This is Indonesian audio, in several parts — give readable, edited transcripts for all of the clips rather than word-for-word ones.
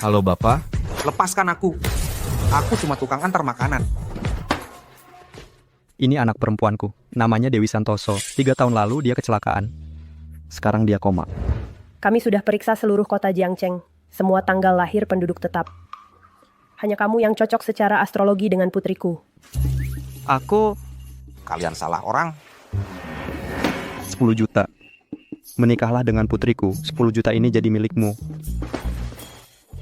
Halo Bapak, Lepaskan aku. Aku cuma tukang antar makanan. Ini anak perempuanku, namanya Dewi Santoso. 3 tahun lalu dia kecelakaan. Sekarang dia koma. Kami sudah periksa seluruh kota Jiangcheng. Semua tanggal lahir penduduk tetap. Hanya kamu yang cocok secara astrologi dengan putriku. Aku Kalian salah orang. 10 juta. Menikahlah dengan putriku, 10 juta ini jadi milikmu.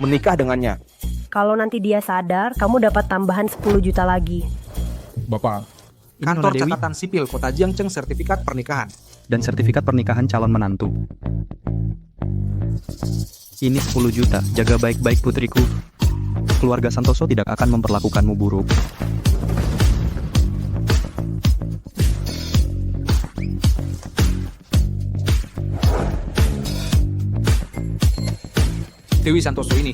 Menikah dengannya. Kalau nanti dia sadar, kamu dapat tambahan 10 juta lagi. Bapak, Ini Kantor Nona Dewi Catatan Sipil Kota Jiangcheng sertifikat pernikahan. dan sertifikat pernikahan calon menantu. Ini 10 juta, jaga baik-baik putriku. Keluarga Santoso tidak akan memperlakukanmu buruk. Dewi Santoso ini.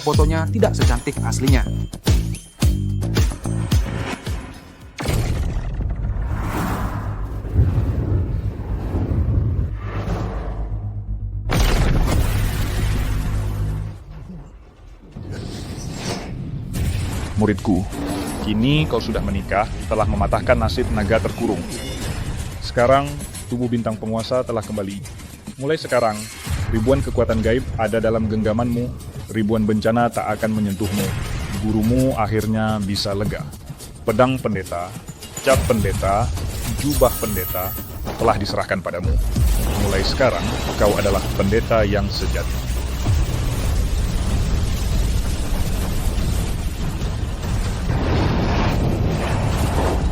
Fotonya tidak secantik aslinya. muridku, kini kau sudah menikah, telah mematahkan nasib naga terkurung. Sekarang, tubuh bintang penguasa telah kembali. Mulai sekarang, ribuan kekuatan gaib ada dalam genggamanmu, ribuan bencana tak akan menyentuhmu. Gurumu akhirnya bisa lega. Pedang pendeta, cap pendeta, jubah pendeta telah diserahkan padamu. Mulai sekarang, kau adalah pendeta yang sejati.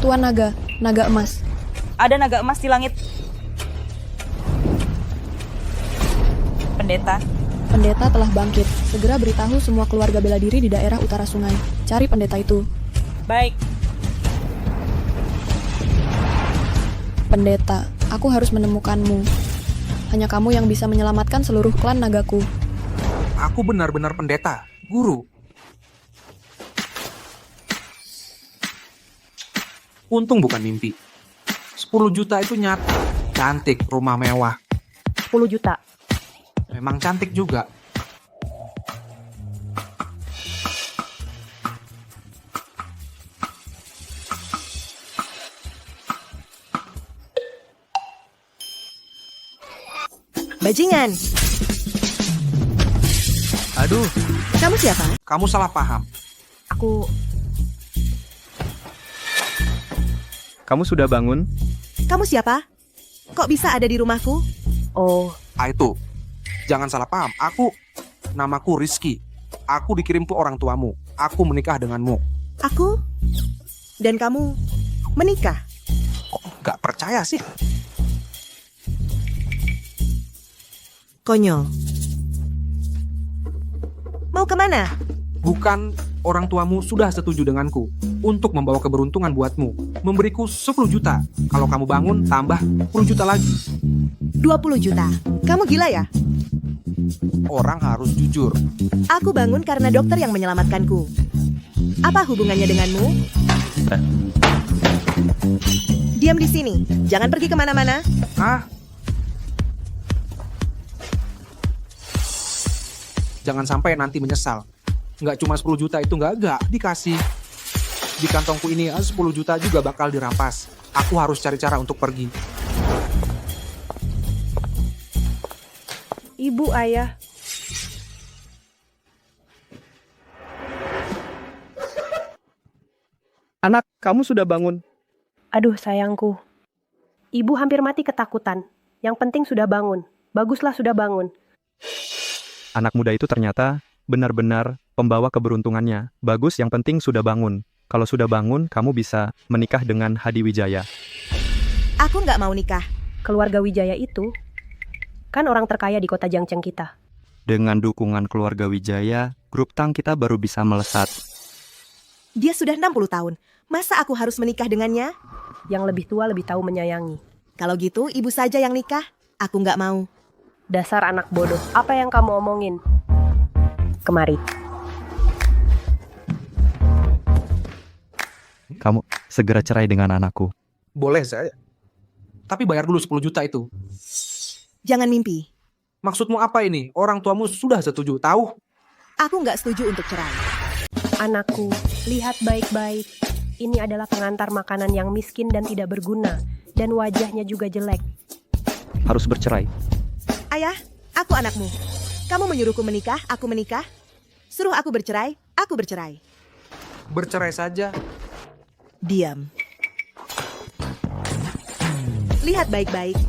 Tuan Naga, naga emas. Ada naga emas di langit. Pendeta, Pendeta telah bangkit. Segera beritahu semua keluarga bela diri di daerah utara sungai. Cari pendeta itu. baik. Pendeta, aku harus menemukanmu. Hanya kamu yang bisa menyelamatkan seluruh klan nagaku. Aku benar-benar pendeta, guru. Untung bukan mimpi. 10 juta itu nyata. Cantik, rumah mewah. 10 juta. Memang cantik juga. Bajingan, Aduh, kamu siapa? Kamu salah paham. kamu sudah bangun? Kamu siapa? Kok bisa ada di rumahku? Oh, Itu. Jangan salah paham. Namaku Rizky. Aku dikirim ke orang tuamu. Aku menikah denganmu. Aku? Dan kamu menikah? Kok nggak percaya sih? Konyol. Mau kemana? Bukan orang tuamu sudah setuju denganku untuk membawa keberuntungan buatmu. Memberiku 10 juta. Kalau kamu bangun, tambah 10 juta lagi. 20 juta. Kamu gila ya? Orang harus jujur. Aku bangun karena dokter yang menyelamatkanku. Apa hubungannya denganmu? Diam di sini. Jangan pergi kemana-mana. Ah? Jangan sampai nanti menyesal. Nggak cuma 10 juta itu nggak dikasih. Di kantongku ini 10 juta juga bakal dirampas. Aku harus cari cara untuk pergi. ibu, ayah. Anak, kamu sudah bangun. Aduh, sayangku. Ibu hampir mati ketakutan. Yang penting sudah bangun. Baguslah sudah bangun. Anak muda itu ternyata benar-benar pembawa keberuntungannya. Bagus, yang penting sudah bangun. Kalau sudah bangun, kamu bisa menikah dengan Hadi Wijaya. Aku nggak mau nikah. Keluarga Wijaya itu kan orang terkaya di kota Jiangcheng kita. Dengan dukungan keluarga Wijaya, grup Tang kita baru bisa melesat. Dia sudah 60 tahun. Masa aku harus menikah dengannya? Yang lebih tua lebih tahu menyayangi. Kalau gitu, ibu saja yang nikah. Aku nggak mau. Dasar anak bodoh. Apa yang kamu omongin? Kemari. Kamu segera cerai dengan anakku. Boleh saya. Tapi bayar dulu 10 juta itu. Jangan mimpi. Maksudmu apa ini? Orang tuamu sudah setuju, tahu? Aku nggak setuju untuk cerai. Anakku, lihat baik-baik. Ini adalah pengantar makanan yang miskin dan tidak berguna, dan wajahnya juga jelek. Harus bercerai. Ayah, aku anakmu. Kamu menyuruhku menikah, aku menikah. Suruh aku bercerai, aku bercerai. Bercerai saja. Diam. Lihat baik-baik.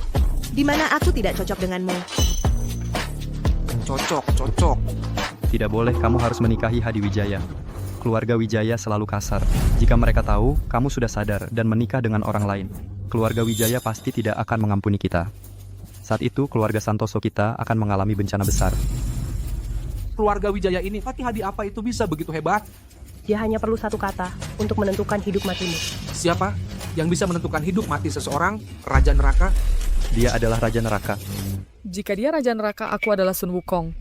Di mana aku tidak cocok denganmu. Cocok. Tidak boleh, kamu harus menikahi Hadi Wijaya. Keluarga Wijaya selalu kasar. Jika mereka tahu, kamu sudah sadar dan menikah dengan orang lain. Keluarga Wijaya pasti tidak akan mengampuni kita. Saat itu, keluarga Santoso kita akan mengalami bencana besar. Keluarga Wijaya ini, Fatih Hadi apa itu bisa begitu hebat? Dia hanya perlu satu kata untuk menentukan hidup matimu. Siapa yang bisa menentukan hidup mati seseorang? Raja neraka? Dia adalah Raja Neraka. Jika dia Raja Neraka, aku adalah Sun Wukong.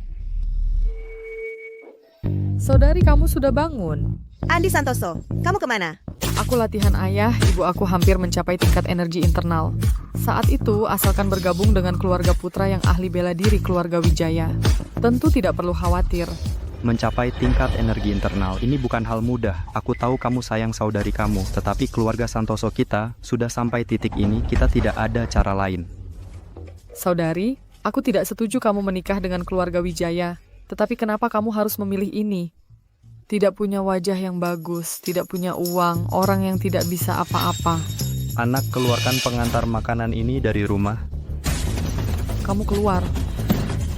Saudari, kamu sudah bangun. Andi Santoso, kamu kemana? Aku latihan ayah, ibu aku hampir mencapai tingkat energi internal. Saat itu, asalkan bergabung dengan keluarga putra yang ahli bela diri keluarga Wijaya. Tentu tidak perlu khawatir. Mencapai tingkat energi internal ini bukan hal mudah. Aku tahu kamu sayang saudari kamu, tetapi keluarga Santoso kita sudah sampai titik ini, kita tidak ada cara lain. Saudari, aku tidak setuju kamu menikah dengan keluarga Wijaya. Tetapi kenapa kamu harus memilih ini? Tidak punya wajah yang bagus, tidak punya uang, orang yang tidak bisa apa-apa. Anak, keluarkan pengantar makanan ini dari rumah. Kamu keluar.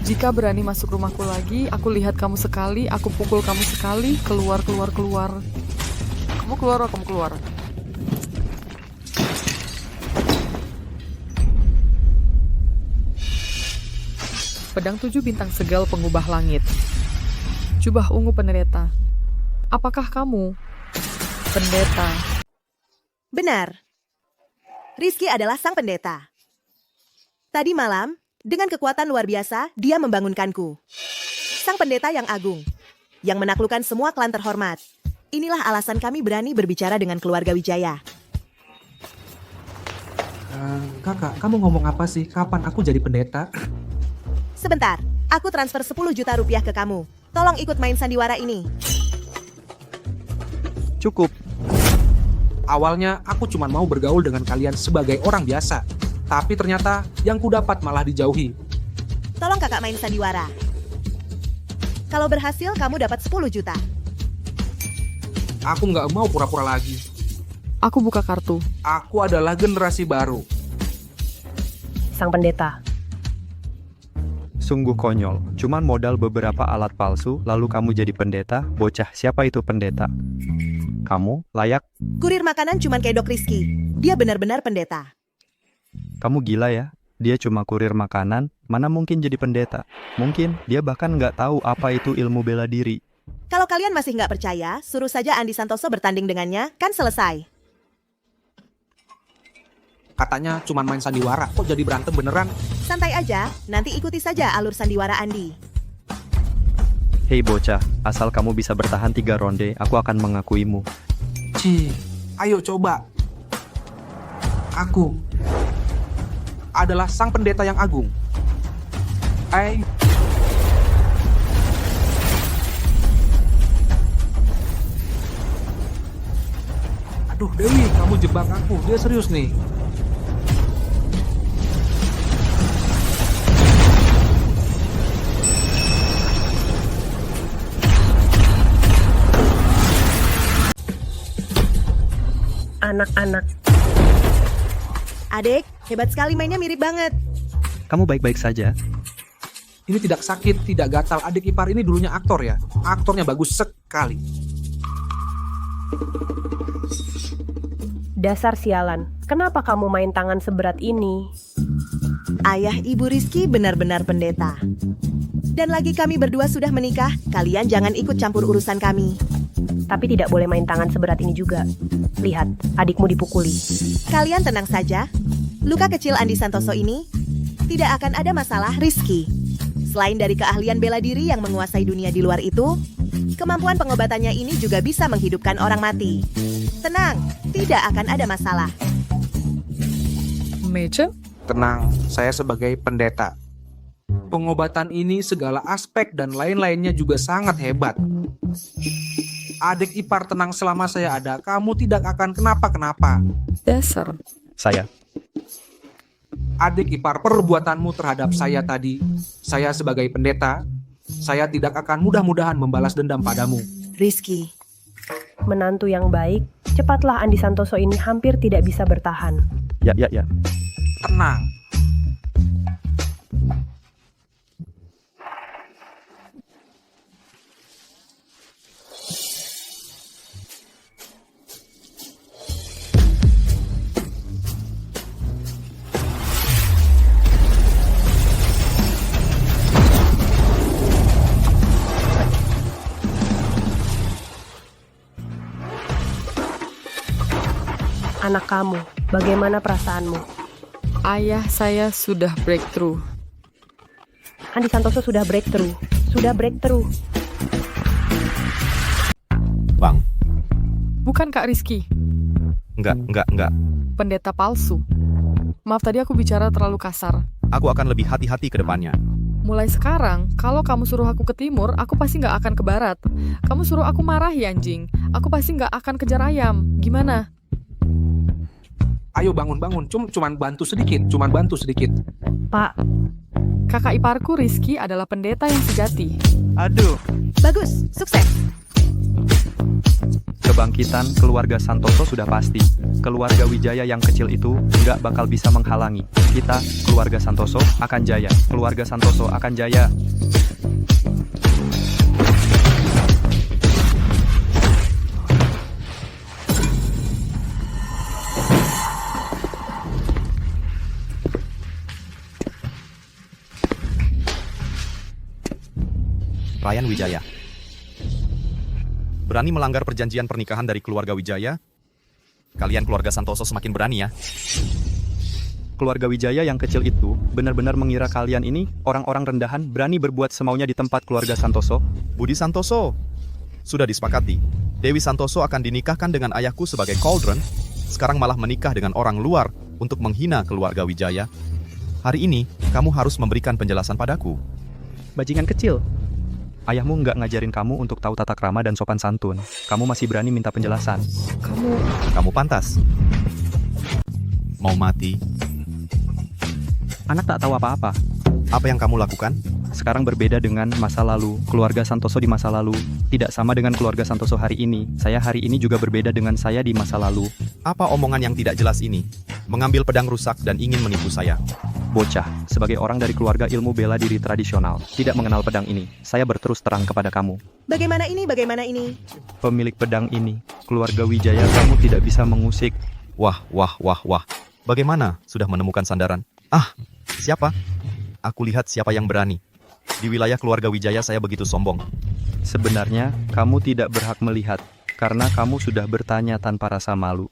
Jika berani masuk rumahku lagi, aku lihat kamu sekali, aku pukul kamu sekali, keluar. Kamu keluar. Pedang 7 bintang segel pengubah langit. Jubah ungu pendeta. Apakah kamu pendeta? Benar. Rizky adalah sang pendeta. Tadi malam, dengan kekuatan luar biasa, dia membangunkanku. Sang pendeta yang agung, yang menaklukkan semua klan terhormat. Inilah alasan kami berani berbicara dengan keluarga Wijaya. Kakak, kamu ngomong apa sih? Kapan aku jadi pendeta? Sebentar, aku transfer 10 juta rupiah ke kamu. Tolong ikut main sandiwara ini. Cukup. Awalnya aku cuma mau bergaul dengan kalian sebagai orang biasa. Tapi ternyata yang ku dapat malah dijauhi. Tolong kakak main sandiwara. Kalau berhasil, kamu dapat 10 juta. Aku nggak mau pura-pura lagi. Aku buka kartu. Aku adalah generasi baru. Sang pendeta. Sungguh konyol, cuman modal beberapa alat palsu, lalu kamu jadi pendeta? Bocah, siapa itu pendeta? Kamu layak? Kurir makanan cuman kayak Dok Rizky. Dia benar-benar pendeta. Kamu gila ya? Dia cuma kurir makanan, mana mungkin jadi pendeta? Mungkin dia bahkan nggak tahu apa itu ilmu bela diri. Kalau kalian masih nggak percaya, suruh saja Andi Santoso bertanding dengannya, kan selesai. Katanya cuma main sandiwara, kok jadi berantem beneran? Santai aja, nanti ikuti saja alur sandiwara Andi. Hei bocah, asal kamu bisa bertahan 3 ronde, aku akan mengakuimu. Ayo coba. Aku adalah sang pendeta yang agung. Aduh Dewi, kamu jebak aku. Dia serius nih. Anak-anak. Adek, hebat sekali mainnya, mirip banget. Kamu baik-baik saja? Ini tidak sakit, tidak gatal. Adik ipar ini dulunya aktor ya. Aktornya bagus sekali. Dasar sialan, kenapa kamu main tangan seberat ini? Ayah ibu Rizky benar-benar pendeta. Dan lagi kami berdua sudah menikah, kalian jangan ikut campur urusan kami. Tapi tidak boleh main tangan seberat ini juga. Lihat, adikmu dipukuli. Kalian tenang saja. Luka kecil Andi Santoso ini tidak akan ada masalah, Rizky. Selain dari keahlian bela diri yang menguasai dunia di luar itu, kemampuan pengobatannya ini juga bisa menghidupkan orang mati. Tenang, tidak akan ada masalah. Meche? Tenang, saya sebagai pendeta. Pengobatan ini segala aspek dan lain-lainnya juga sangat hebat. Adik ipar tenang selama saya ada, kamu tidak akan kenapa-kenapa. Dasar. Saya. Adik ipar, perbuatanmu terhadap saya tadi, saya sebagai pendeta, saya tidak akan mudah-mudahan membalas dendam padamu. Rizky, Menantu yang baik, cepatlah Andi Santoso ini hampir tidak bisa bertahan. Ya. Tenang. Anak kamu, bagaimana perasaanmu? Ayah saya sudah breakthrough. Andi Santoso sudah breakthrough. Bang, Bukan Kak Rizky, enggak. pendeta palsu. Maaf tadi aku bicara terlalu kasar. Aku akan lebih hati-hati ke depannya. Mulai sekarang, kalau kamu suruh aku ke timur, aku pasti nggak akan ke barat. Kamu suruh aku marahi anjing, aku pasti nggak akan kejar ayam. Gimana? Ayo bangun, cuman bantu sedikit. Pak, Kakak iparku Rizky adalah pendeta yang sejati. Aduh. bagus, sukses. Kebangkitan keluarga Santoso sudah pasti. Keluarga Wijaya yang kecil itu nggak bakal bisa menghalangi. Kita, keluarga Santoso, akan jaya. Keluarga Santoso akan jaya. Ryan Wijaya. Berani melanggar perjanjian pernikahan dari keluarga Wijaya? Kalian keluarga Santoso semakin berani ya. Keluarga Wijaya yang kecil itu benar-benar mengira kalian ini orang-orang rendahan berani berbuat semaunya di tempat keluarga Santoso. Budi Santoso. Sudah disepakati. Dewi Santoso akan dinikahkan dengan ayahku sebagai cauldron. Sekarang malah menikah dengan orang luar untuk menghina keluarga Wijaya. Hari ini, kamu harus memberikan penjelasan padaku. Bajingan kecil. Ayahmu nggak ngajarin kamu untuk tahu tata krama dan sopan santun. Kamu masih berani minta penjelasan. Kamu pantas. Mau mati? Anak tak tahu apa-apa. Apa yang kamu lakukan? Sekarang berbeda dengan masa lalu. Keluarga Santoso di masa lalu tidak sama dengan keluarga Santoso hari ini. Saya hari ini juga berbeda dengan saya di masa lalu. Apa omongan yang tidak jelas ini? Mengambil pedang rusak dan ingin menipu saya. Bocah, sebagai orang dari keluarga ilmu bela diri tradisional, tidak mengenal pedang ini. Saya berterus terang kepada kamu. Bagaimana ini? Pemilik pedang ini, keluarga Wijaya, kamu tidak bisa mengusik. Wah. Bagaimana? Sudah menemukan sandaran? Siapa? Aku lihat siapa yang berani. Di wilayah keluarga Wijaya saya begitu sombong. Sebenarnya, kamu tidak berhak melihat, karena kamu sudah bertanya tanpa rasa malu.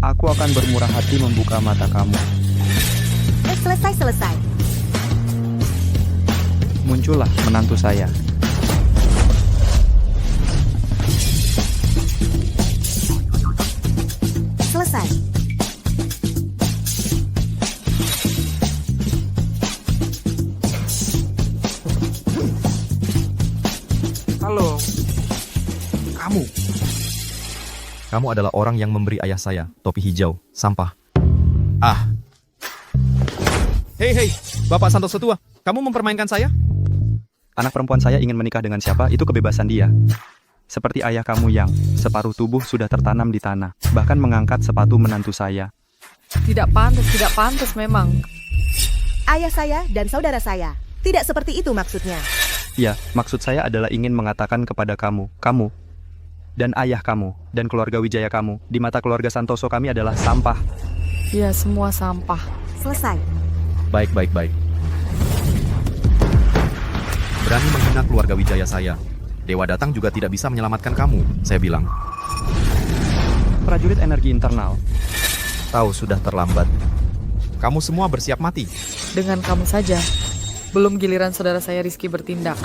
Aku akan bermurah hati membuka mata kamu. Selesai. Muncullah menantu saya. Selesai. Halo. Kamu adalah orang yang memberi ayah saya topi hijau, sampah. Hei, Bapak Santoso tua, kamu mempermainkan saya? Anak perempuan saya ingin menikah dengan siapa, itu kebebasan dia. Seperti ayah kamu yang separuh tubuh sudah tertanam di tanah, bahkan mengangkat sepatu menantu saya. Tidak pantas memang. Ayah saya dan saudara saya. Tidak seperti itu maksudnya. Ya, maksud saya adalah ingin mengatakan kepada kamu, dan ayah kamu, dan keluarga Wijaya kamu, di mata keluarga Santoso kami adalah sampah. Ya, semua sampah. Selesai. Baik. Berani menghina keluarga Wijaya saya. Dewa datang juga tidak bisa menyelamatkan kamu, saya bilang. Prajurit energi internal. Tahu sudah terlambat. Kamu semua bersiap mati. Dengan kamu saja. Belum giliran saudara saya Rizky bertindak.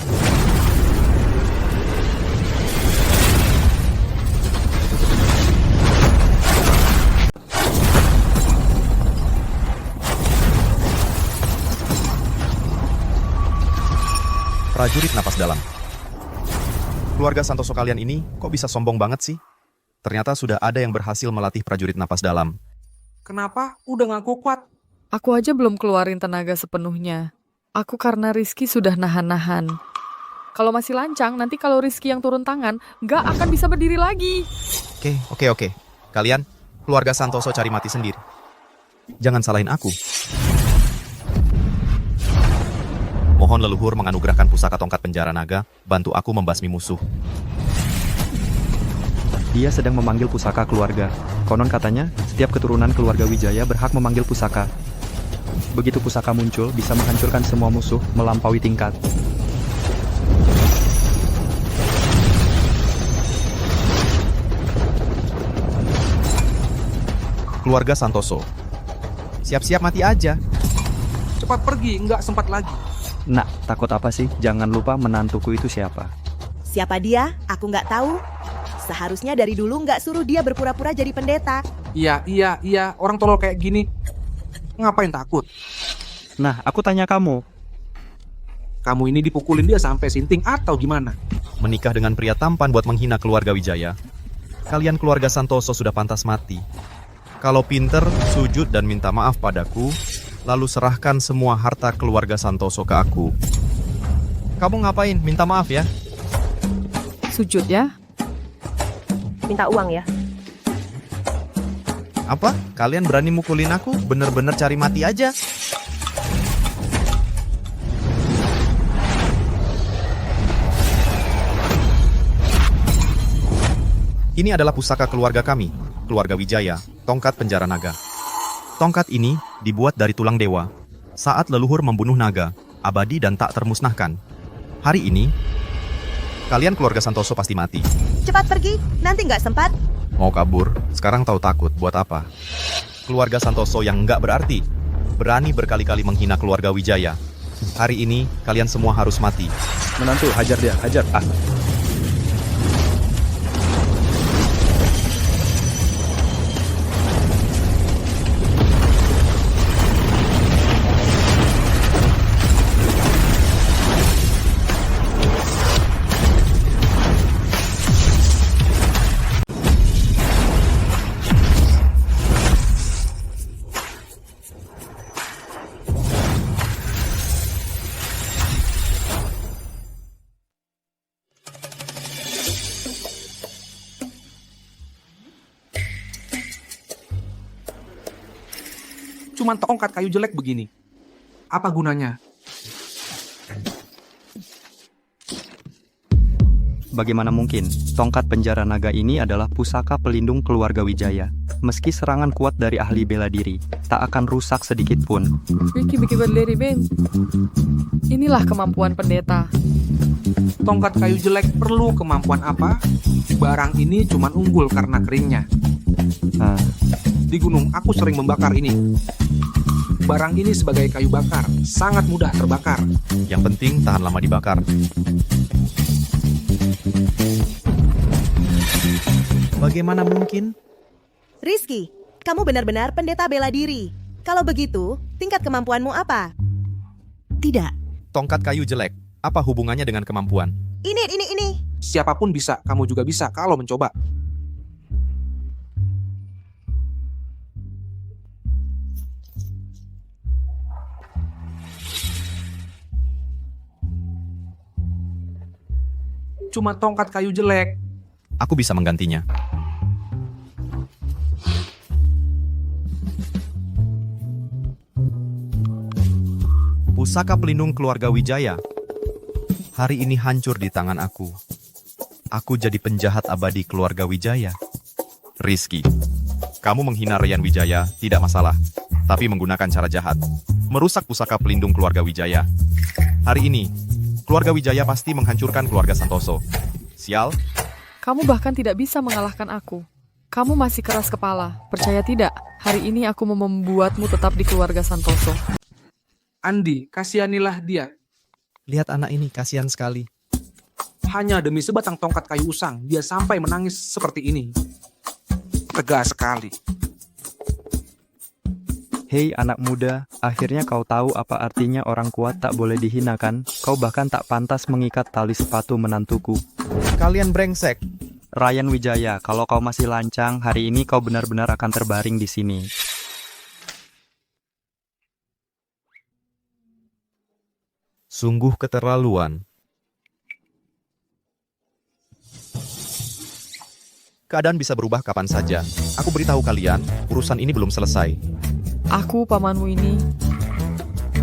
prajurit napas dalam. Keluarga Santoso kalian ini kok bisa sombong banget sih? Ternyata sudah ada yang berhasil melatih prajurit napas dalam. Kenapa? Udah ngaku kuat. Aku aja belum keluarin tenaga sepenuhnya. Aku karena Rizky sudah nahan-nahan. Kalau masih lancang, nanti kalau Rizky yang turun tangan, nggak akan bisa berdiri lagi. Oke. Kalian, keluarga Santoso cari mati sendiri. Jangan salahin aku. Mohon leluhur menganugerahkan pusaka tongkat penjara naga, bantu aku membasmi musuh. Dia sedang memanggil pusaka keluarga. Konon katanya, setiap keturunan keluarga Wijaya berhak memanggil pusaka. Begitu pusaka muncul, bisa menghancurkan semua musuh melampaui tingkat. Keluarga Santoso, siap-siap mati aja. Cepat pergi, nggak sempat lagi. Nak, takut apa sih? Jangan lupa menantuku itu siapa. Siapa dia? Aku nggak tahu. Seharusnya dari dulu nggak suruh dia berpura-pura jadi pendeta. Iya, orang tolol kayak gini. Ngapain takut? Nah, aku tanya kamu. Kamu ini dipukulin dia sampai sinting atau gimana? Menikah dengan pria tampan buat menghina keluarga Wijaya. Kalian keluarga Santoso sudah pantas mati. Kalau pinter, sujud dan minta maaf padaku, lalu serahkan semua harta keluarga Santoso ke aku. Kamu ngapain? Minta maaf ya? Sujud ya. Minta uang ya. Apa? Kalian berani mukulin aku? Bener-bener cari mati aja. Ini adalah pusaka keluarga kami, keluarga Wijaya, tongkat penjara naga. Tongkat ini dibuat dari tulang dewa. Saat leluhur membunuh naga, abadi dan tak termusnahkan. Hari ini, kalian keluarga Santoso pasti mati. Cepat pergi, nanti nggak sempat. Mau kabur, sekarang tahu takut, buat apa? Keluarga Santoso yang nggak berarti, berani berkali-kali menghina keluarga Wijaya. Hari ini, kalian semua harus mati. Menantu, hajar dia, hajar. Cuman tongkat kayu jelek begini. Apa gunanya? Bagaimana mungkin? Tongkat penjara naga ini adalah pusaka pelindung keluarga Wijaya. Meski serangan kuat dari ahli bela diri, tak akan rusak sedikit pun. Vicky bikin berdiri, Ben. Inilah kemampuan pendeta. Tongkat kayu jelek perlu kemampuan apa? Barang ini cuman unggul karena keringnya. Di gunung, aku sering membakar ini. Barang ini sebagai kayu bakar, sangat mudah terbakar. Yang penting tahan lama dibakar. Bagaimana mungkin? Rizky, kamu benar-benar pendeta bela diri. Kalau begitu, tingkat kemampuanmu apa? Tidak. Tongkat kayu jelek, apa hubungannya dengan kemampuan? Ini. Siapapun bisa, kamu juga bisa kalau mencoba. Cuma tongkat kayu jelek. Aku bisa menggantinya. Pusaka pelindung keluarga Wijaya. Hari ini hancur di tangan aku. Aku jadi penjahat abadi keluarga Wijaya. Rizky, kamu menghina Ryan Wijaya tidak masalah, tapi menggunakan cara jahat. Merusak pusaka pelindung keluarga Wijaya. Hari ini, keluarga Wijaya pasti menghancurkan keluarga Santoso. Sial. Kamu bahkan tidak bisa mengalahkan aku. Kamu masih keras kepala. Percaya tidak, hari ini aku mau membuatmu tetap di keluarga Santoso. Andi, kasihanilah dia. Lihat anak ini, kasihan sekali. Hanya demi sebatang tongkat kayu usang, dia sampai menangis seperti ini. Tegas sekali. Hei anak muda, akhirnya kau tahu apa artinya orang kuat tak boleh dihina kan? Kau bahkan tak pantas mengikat tali sepatu menantuku. Kalian brengsek. Ryan Wijaya, kalau kau masih lancang, hari ini kau benar-benar akan terbaring di sini. Sungguh keterlaluan. Keadaan bisa berubah kapan saja. Aku beritahu kalian, urusan ini belum selesai. Aku, pamanmu ini,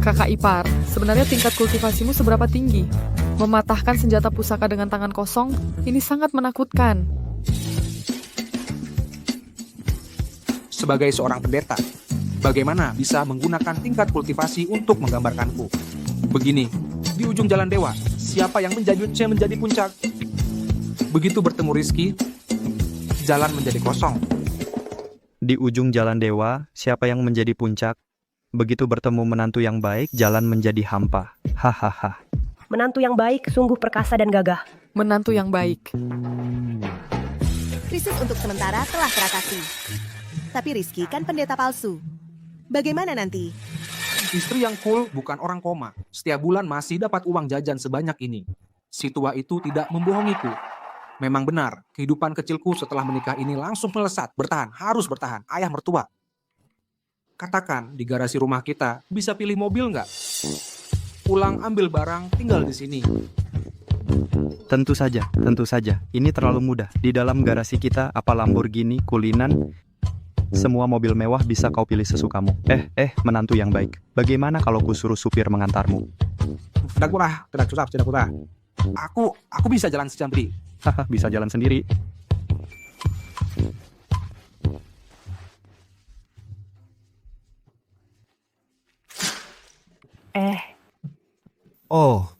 kakak ipar, sebenarnya tingkat kultivasimu seberapa tinggi? Mematahkan senjata pusaka dengan tangan kosong, ini sangat menakutkan. Sebagai seorang pendeta, bagaimana bisa menggunakan tingkat kultivasi untuk menggambarkanku? Begini, di ujung jalan dewa, siapa yang menjadi puncak? Begitu bertemu Rizky, jalan menjadi kosong. Di ujung jalan dewa, siapa yang menjadi puncak? Begitu bertemu menantu yang baik, jalan menjadi hampa. Hahaha. Menantu yang baik sungguh perkasa dan gagah. Menantu yang baik. Krisis untuk sementara telah teratasi. Tapi Rizky kan pendeta palsu. Bagaimana nanti? Istri yang cool bukan orang koma. Setiap bulan masih dapat uang jajan sebanyak ini. Si tua itu tidak membohongiku. Memang benar, kehidupan kecilku setelah menikah ini langsung melesat. Bertahan, harus bertahan. Ayah mertua. Katakan, di garasi rumah kita bisa pilih mobil nggak? Pulang ambil barang, tinggal di sini. Tentu saja. Ini terlalu mudah. Di dalam garasi kita, apa Lamborghini, kulinan, semua mobil mewah bisa kau pilih sesukamu. Menantu yang baik. Bagaimana kalau ku suruh supir mengantarmu? Tidak kurang. Aku bisa jalan sejam. Haha, bisa jalan sendiri. Oh,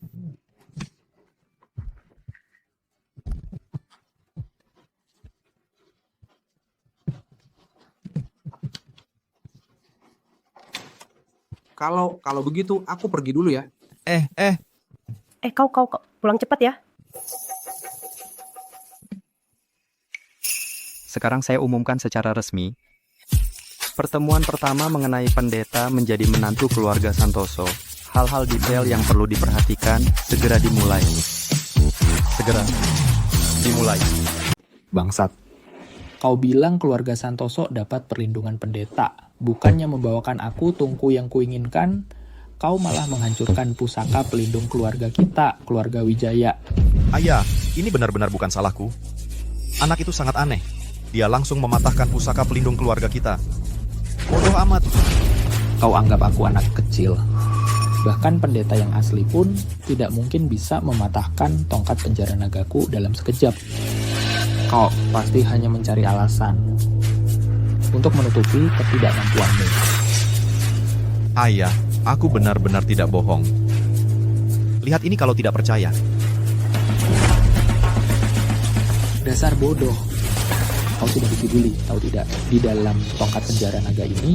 Kalau begitu, aku pergi dulu ya. Kau pulang cepat ya. Sekarang saya umumkan secara resmi. Pertemuan pertama mengenai pendeta menjadi menantu keluarga Santoso. Hal-hal detail yang perlu diperhatikan segera dimulai. Bangsat. Kau bilang keluarga Santoso dapat perlindungan pendeta. Bukannya membawakan aku tungku yang kuinginkan, kau malah menghancurkan pusaka pelindung keluarga kita, keluarga Wijaya. ayah, ini benar-benar bukan salahku. Anak itu sangat aneh. Dia langsung mematahkan pusaka pelindung keluarga kita. Bodoh amat. Kau anggap aku anak kecil. Bahkan pendeta yang asli pun tidak mungkin bisa mematahkan tongkat penjara nagaku dalam sekejap. Kau pasti hanya mencari alasan untuk menutupi ketidakmampuanmu. Ayah, aku benar-benar tidak bohong. Lihat ini kalau tidak percaya. Dasar bodoh. Kau tidak peduli, tahu tidak? Di dalam tongkat penjara naga ini,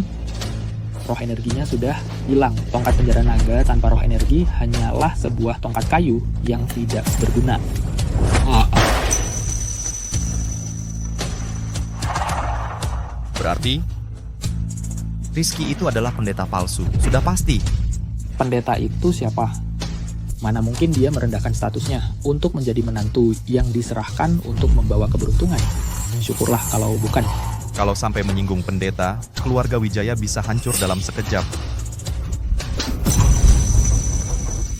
roh energinya sudah hilang. Tongkat penjara naga tanpa roh energi hanyalah sebuah tongkat kayu yang tidak berguna. Berarti, Rizky itu adalah pendeta palsu. Sudah pasti. Pendeta itu siapa? Mana mungkin dia merendahkan statusnya untuk menjadi menantu yang diserahkan untuk membawa keberuntungan. Syukurlah kalau bukan. Kalau sampai menyinggung pendeta, keluarga Wijaya bisa hancur dalam sekejap.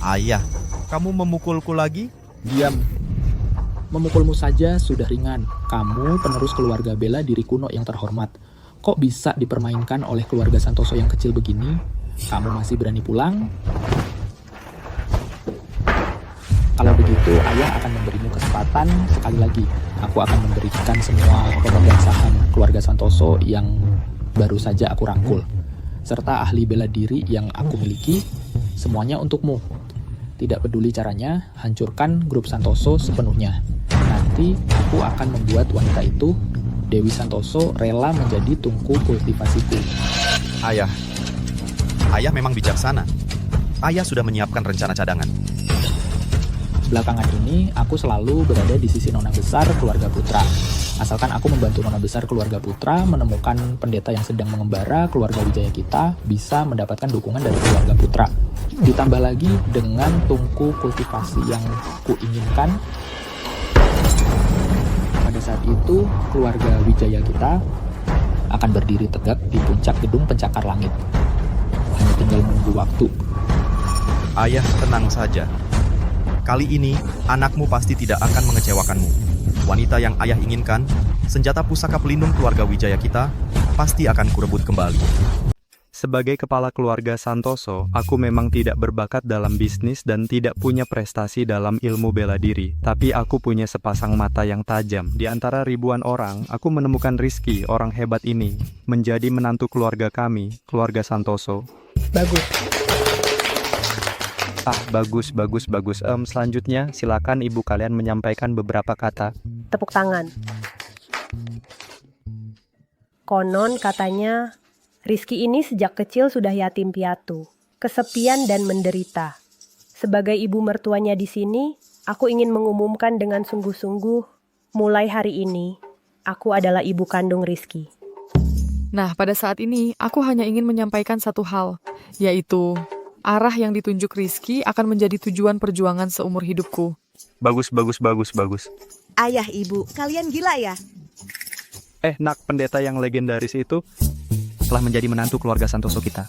Ayah, kamu memukulku lagi? Diam. Memukulmu saja sudah ringan. Kamu penerus keluarga bela diri kuno yang terhormat. Kok bisa dipermainkan oleh keluarga Santoso yang kecil begini? Kamu masih berani pulang? Kalau begitu, ayah akan memberimu kesempatan sekali lagi. Aku akan memberikan semua pemegang saham keluarga Santoso yang baru saja aku rangkul, serta ahli bela diri yang aku miliki, semuanya untukmu. Tidak peduli caranya, hancurkan grup Santoso sepenuhnya. Nanti aku akan membuat wanita itu, Dewi Santoso, rela menjadi tungku kultivasiku. Ayah memang bijaksana. Ayah sudah menyiapkan rencana cadangan. Belakangan ini, aku selalu berada di sisi nona besar keluarga Putra. Asalkan aku membantu Nona Besar Keluarga Putra menemukan pendeta yang sedang mengembara, keluarga Wijaya kita bisa mendapatkan dukungan dari keluarga Putra. Ditambah lagi dengan tungku kultivasi yang kuinginkan, pada saat itu keluarga Wijaya kita akan berdiri tegak di puncak gedung pencakar langit. Hanya tinggal menunggu waktu. Ayah, tenang saja. Kali ini, anakmu pasti tidak akan mengecewakanmu. Wanita yang ayah inginkan, senjata pusaka pelindung keluarga Wijaya kita, pasti akan kurebut kembali. Sebagai kepala keluarga Santoso, aku memang tidak berbakat dalam bisnis dan tidak punya prestasi dalam ilmu bela diri. Tapi aku punya sepasang mata yang tajam. Di antara ribuan orang, aku menemukan Rizky, orang hebat ini, menjadi menantu keluarga kami, keluarga Santoso. Bagus. Bagus. Selanjutnya, silakan ibu kalian menyampaikan beberapa kata. Tepuk tangan. Konon katanya, Rizky ini sejak kecil sudah yatim piatu, kesepian dan menderita. Sebagai ibu mertuanya di sini, aku ingin mengumumkan dengan sungguh-sungguh, mulai hari ini, aku adalah ibu kandung Rizky. Nah, pada saat ini, aku hanya ingin menyampaikan satu hal, yaitu arah yang ditunjuk Rizky akan menjadi tujuan perjuangan seumur hidupku. Bagus. Ayah, ibu, kalian gila ya? Nak, pendeta yang legendaris itu telah menjadi menantu keluarga Santoso kita.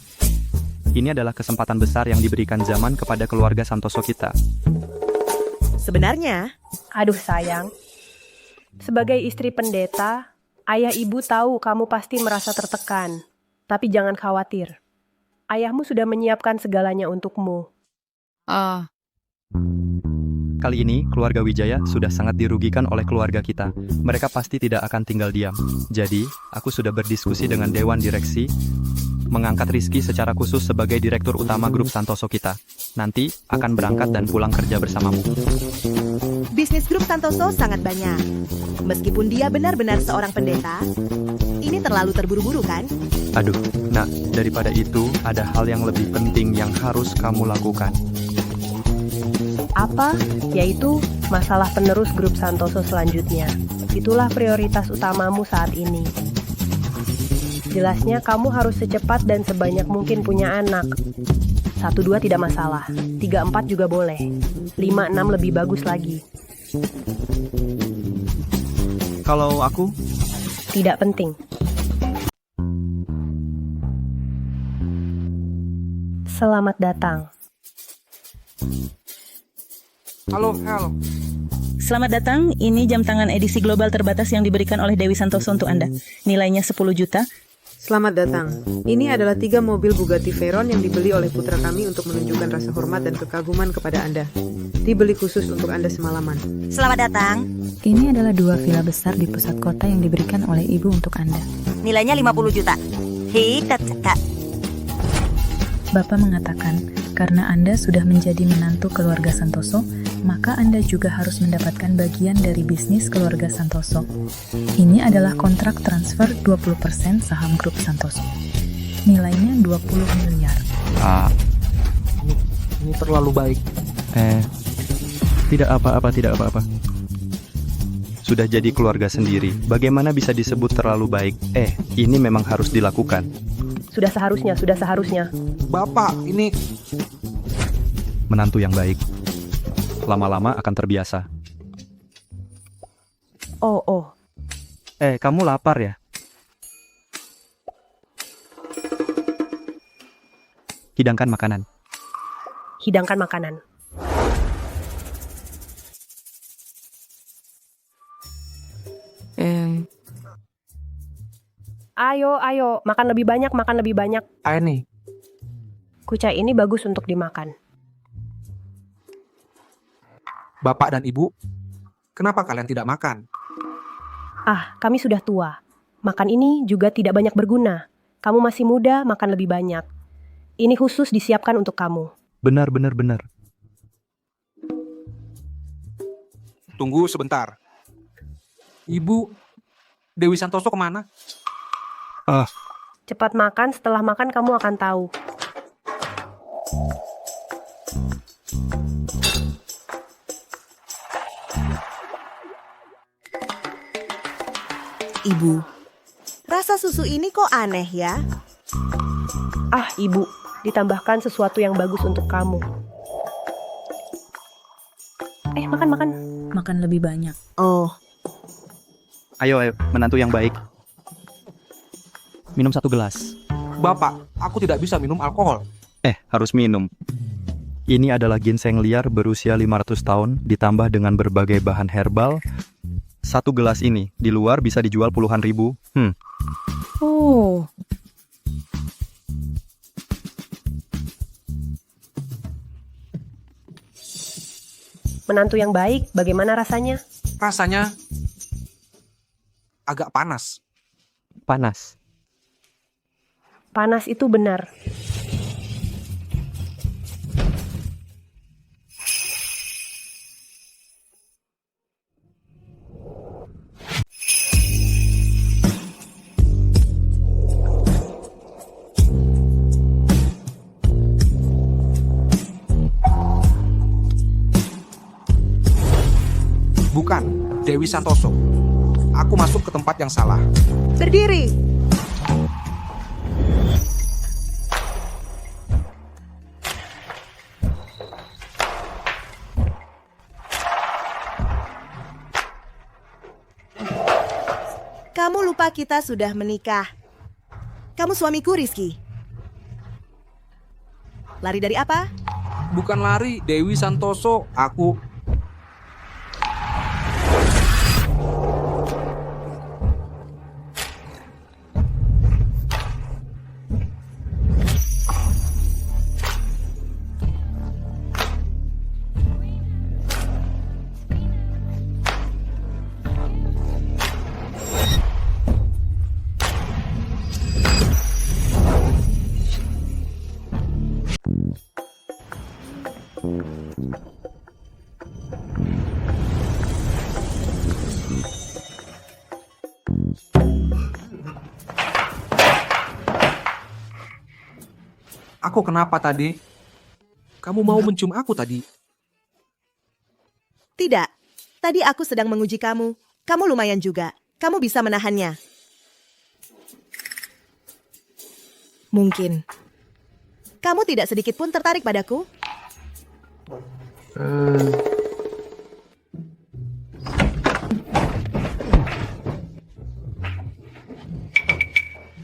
Ini adalah kesempatan besar yang diberikan zaman kepada keluarga Santoso kita. Sebenarnya, Aduh sayang, sebagai istri pendeta, ayah ibu tahu kamu pasti merasa tertekan. Tapi jangan khawatir, ayahmu sudah menyiapkan segalanya untukmu. Kali ini, keluarga Wijaya sudah sangat dirugikan oleh keluarga kita. Mereka pasti tidak akan tinggal diam. Jadi, aku sudah berdiskusi dengan Dewan Direksi, mengangkat Rizky secara khusus sebagai Direktur Utama Grup Santoso kita. Nanti, akan berangkat dan pulang kerja bersamamu. bisnis grup Santoso sangat banyak. Meskipun dia benar-benar seorang pendeta, ini terlalu terburu-buru kan? Aduh, nak, daripada itu, ada hal yang lebih penting yang harus kamu lakukan. Apa? Yaitu masalah penerus grup Santoso selanjutnya. Itulah prioritas utamamu saat ini. Jelasnya kamu harus secepat dan sebanyak mungkin punya anak. 1-2 tidak masalah, 3-4 juga boleh, 5-6 lebih bagus lagi. Kalau aku, Tidak penting. Selamat datang. halo Hel, Selamat datang, ini jam tangan edisi global terbatas yang diberikan oleh Dewi Santoso untuk Anda. Nilainya 10 juta. Selamat datang. Ini adalah 3 mobil Bugatti Veyron yang dibeli oleh putra kami untuk menunjukkan rasa hormat dan kekaguman kepada Anda. Dibeli khusus untuk Anda semalaman. Selamat datang. Ini adalah 2 villa besar di pusat kota yang diberikan oleh ibu untuk Anda. Nilainya 50 juta. Kak. Bapak mengatakan, karena Anda sudah menjadi menantu keluarga Santoso, maka Anda juga harus mendapatkan bagian dari bisnis keluarga Santoso. Ini adalah kontrak transfer 20% saham grup Santoso. Nilainya 20 miliar. ini terlalu baik. Tidak apa-apa. Sudah jadi keluarga sendiri, bagaimana bisa disebut terlalu baik? Ini memang harus dilakukan. Sudah seharusnya. Bapak, ini Menantu yang baik. Lama-lama akan terbiasa. Oh. Kamu lapar ya? Hidangkan makanan. Hidangkan makanan. Ayo, makan lebih banyak. air nih. Kucai ini bagus untuk dimakan. Bapak dan Ibu, kenapa kalian tidak makan? Kami sudah tua. Makan ini juga tidak banyak berguna. Kamu masih muda, makan lebih banyak. Ini khusus disiapkan untuk kamu. Benar. Tunggu sebentar. Ibu, Dewi Santoso kemana? Cepat makan, setelah makan kamu akan tahu. Ibu. Rasa susu ini kok aneh ya? Ah, Ibu, ditambahkan sesuatu yang bagus untuk kamu. Makan. Makan lebih banyak. Oh, Ayo, menantu yang baik. Minum 1 gelas. Bapak, aku tidak bisa minum alkohol. Harus minum. Ini adalah ginseng liar berusia 500 tahun ditambah dengan berbagai bahan herbal. 1 gelas ini di luar bisa dijual puluhan ribu. Oh, Menantu yang baik, bagaimana rasanya? Rasanya agak panas. Panas. Panas itu benar. Bukan, Dewi Santoso. Aku masuk ke tempat yang salah. berdiri. Kamu lupa kita sudah menikah. Kamu suamiku, Rizky. Lari dari apa? Bukan lari, Dewi Santoso. Aku... Aku kenapa tadi? Kamu mau mencium aku tadi? Tidak. Tadi aku sedang menguji kamu. Kamu lumayan juga. Kamu bisa menahannya. Mungkin. Kamu tidak sedikit pun tertarik padaku?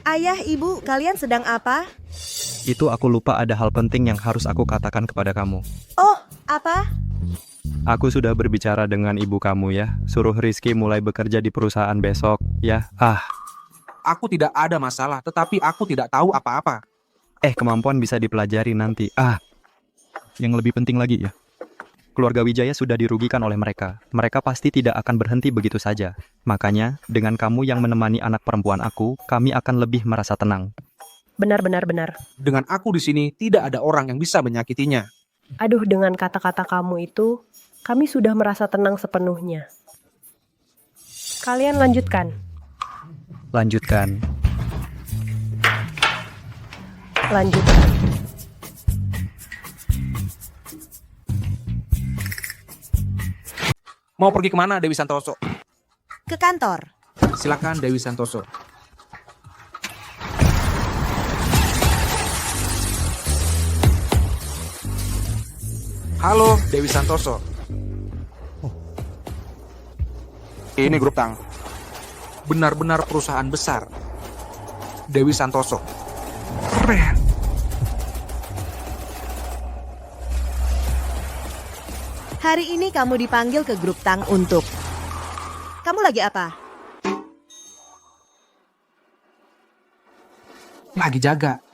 Ayah, ibu, kalian sedang apa? Itu aku lupa ada hal penting yang harus aku katakan kepada kamu. Oh, apa? Aku sudah berbicara dengan ibu kamu ya. Suruh Rizky mulai bekerja di perusahaan besok ya. Aku tidak ada masalah, tetapi aku tidak tahu apa-apa. Kemampuan bisa dipelajari nanti. Yang lebih penting lagi ya. Keluarga Wijaya sudah dirugikan oleh mereka. Mereka pasti tidak akan berhenti begitu saja. Makanya, dengan kamu yang menemani anak perempuan aku, kami akan lebih merasa tenang. Benar. Dengan aku di sini, tidak ada orang yang bisa menyakitinya. Aduh, dengan kata-kata kamu itu, kami sudah merasa tenang sepenuhnya. Kalian lanjutkan. Lanjutkan. Mau pergi kemana, Dewi Santoso? Ke kantor. Silakan, Dewi Santoso. Halo, Dewi Santoso. Ini grup Tang. Benar-benar perusahaan besar. Dewi Santoso. Keren. Hari ini kamu dipanggil ke grup Tang untuk... Kamu lagi apa? Lagi jaga.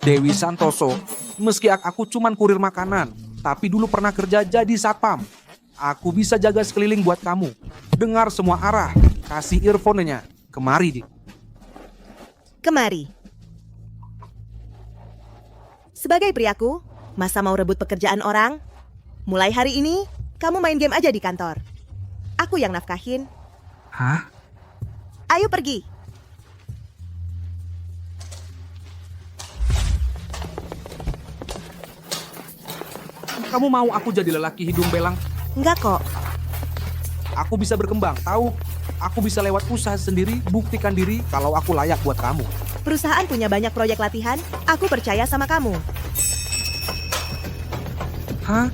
Dewi Santoso, meski aku cuman kurir makanan, tapi dulu pernah kerja jadi satpam. Aku bisa jaga sekeliling buat kamu. Dengar semua arah. Kasih earphone-nya. Kemari, Dik. Kemari. Sebagai priaku, masa mau rebut pekerjaan orang? Mulai hari ini, kamu main game aja di kantor. Aku yang nafkahin. Hah? Ayo pergi. Kamu mau aku jadi lelaki hidung belang? Enggak kok. Aku bisa berkembang, tahu? Aku bisa lewat usaha sendiri, buktikan diri kalau aku layak buat kamu. Perusahaan punya banyak proyek latihan, aku percaya sama kamu. Hah?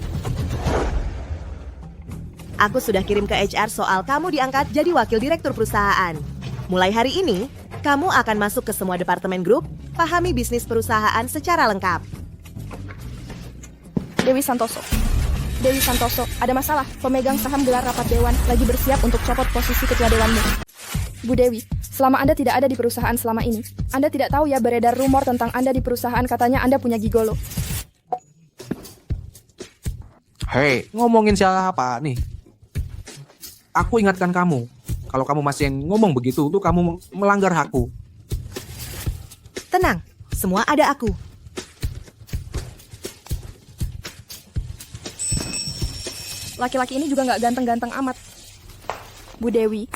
Aku sudah kirim ke HR soal kamu diangkat jadi wakil direktur perusahaan. Mulai hari ini, kamu akan masuk ke semua departemen grup, pahami bisnis perusahaan secara lengkap. Dewi Santoso. Dewi Santoso, ada masalah. Pemegang saham gelar rapat dewan lagi bersiap untuk copot posisi ketua dewanmu. Bu Dewi, selama Anda tidak ada di perusahaan selama ini, Anda tidak tahu ya beredar rumor tentang Anda di perusahaan katanya Anda punya gigolo. Hei, ngomongin siapa nih? Aku ingatkan kamu, kalau kamu masih ngomong begitu, tuh kamu melanggar hakku. Tenang, semua ada aku. Laki-laki ini juga nggak ganteng-ganteng amat. Bu Dewi,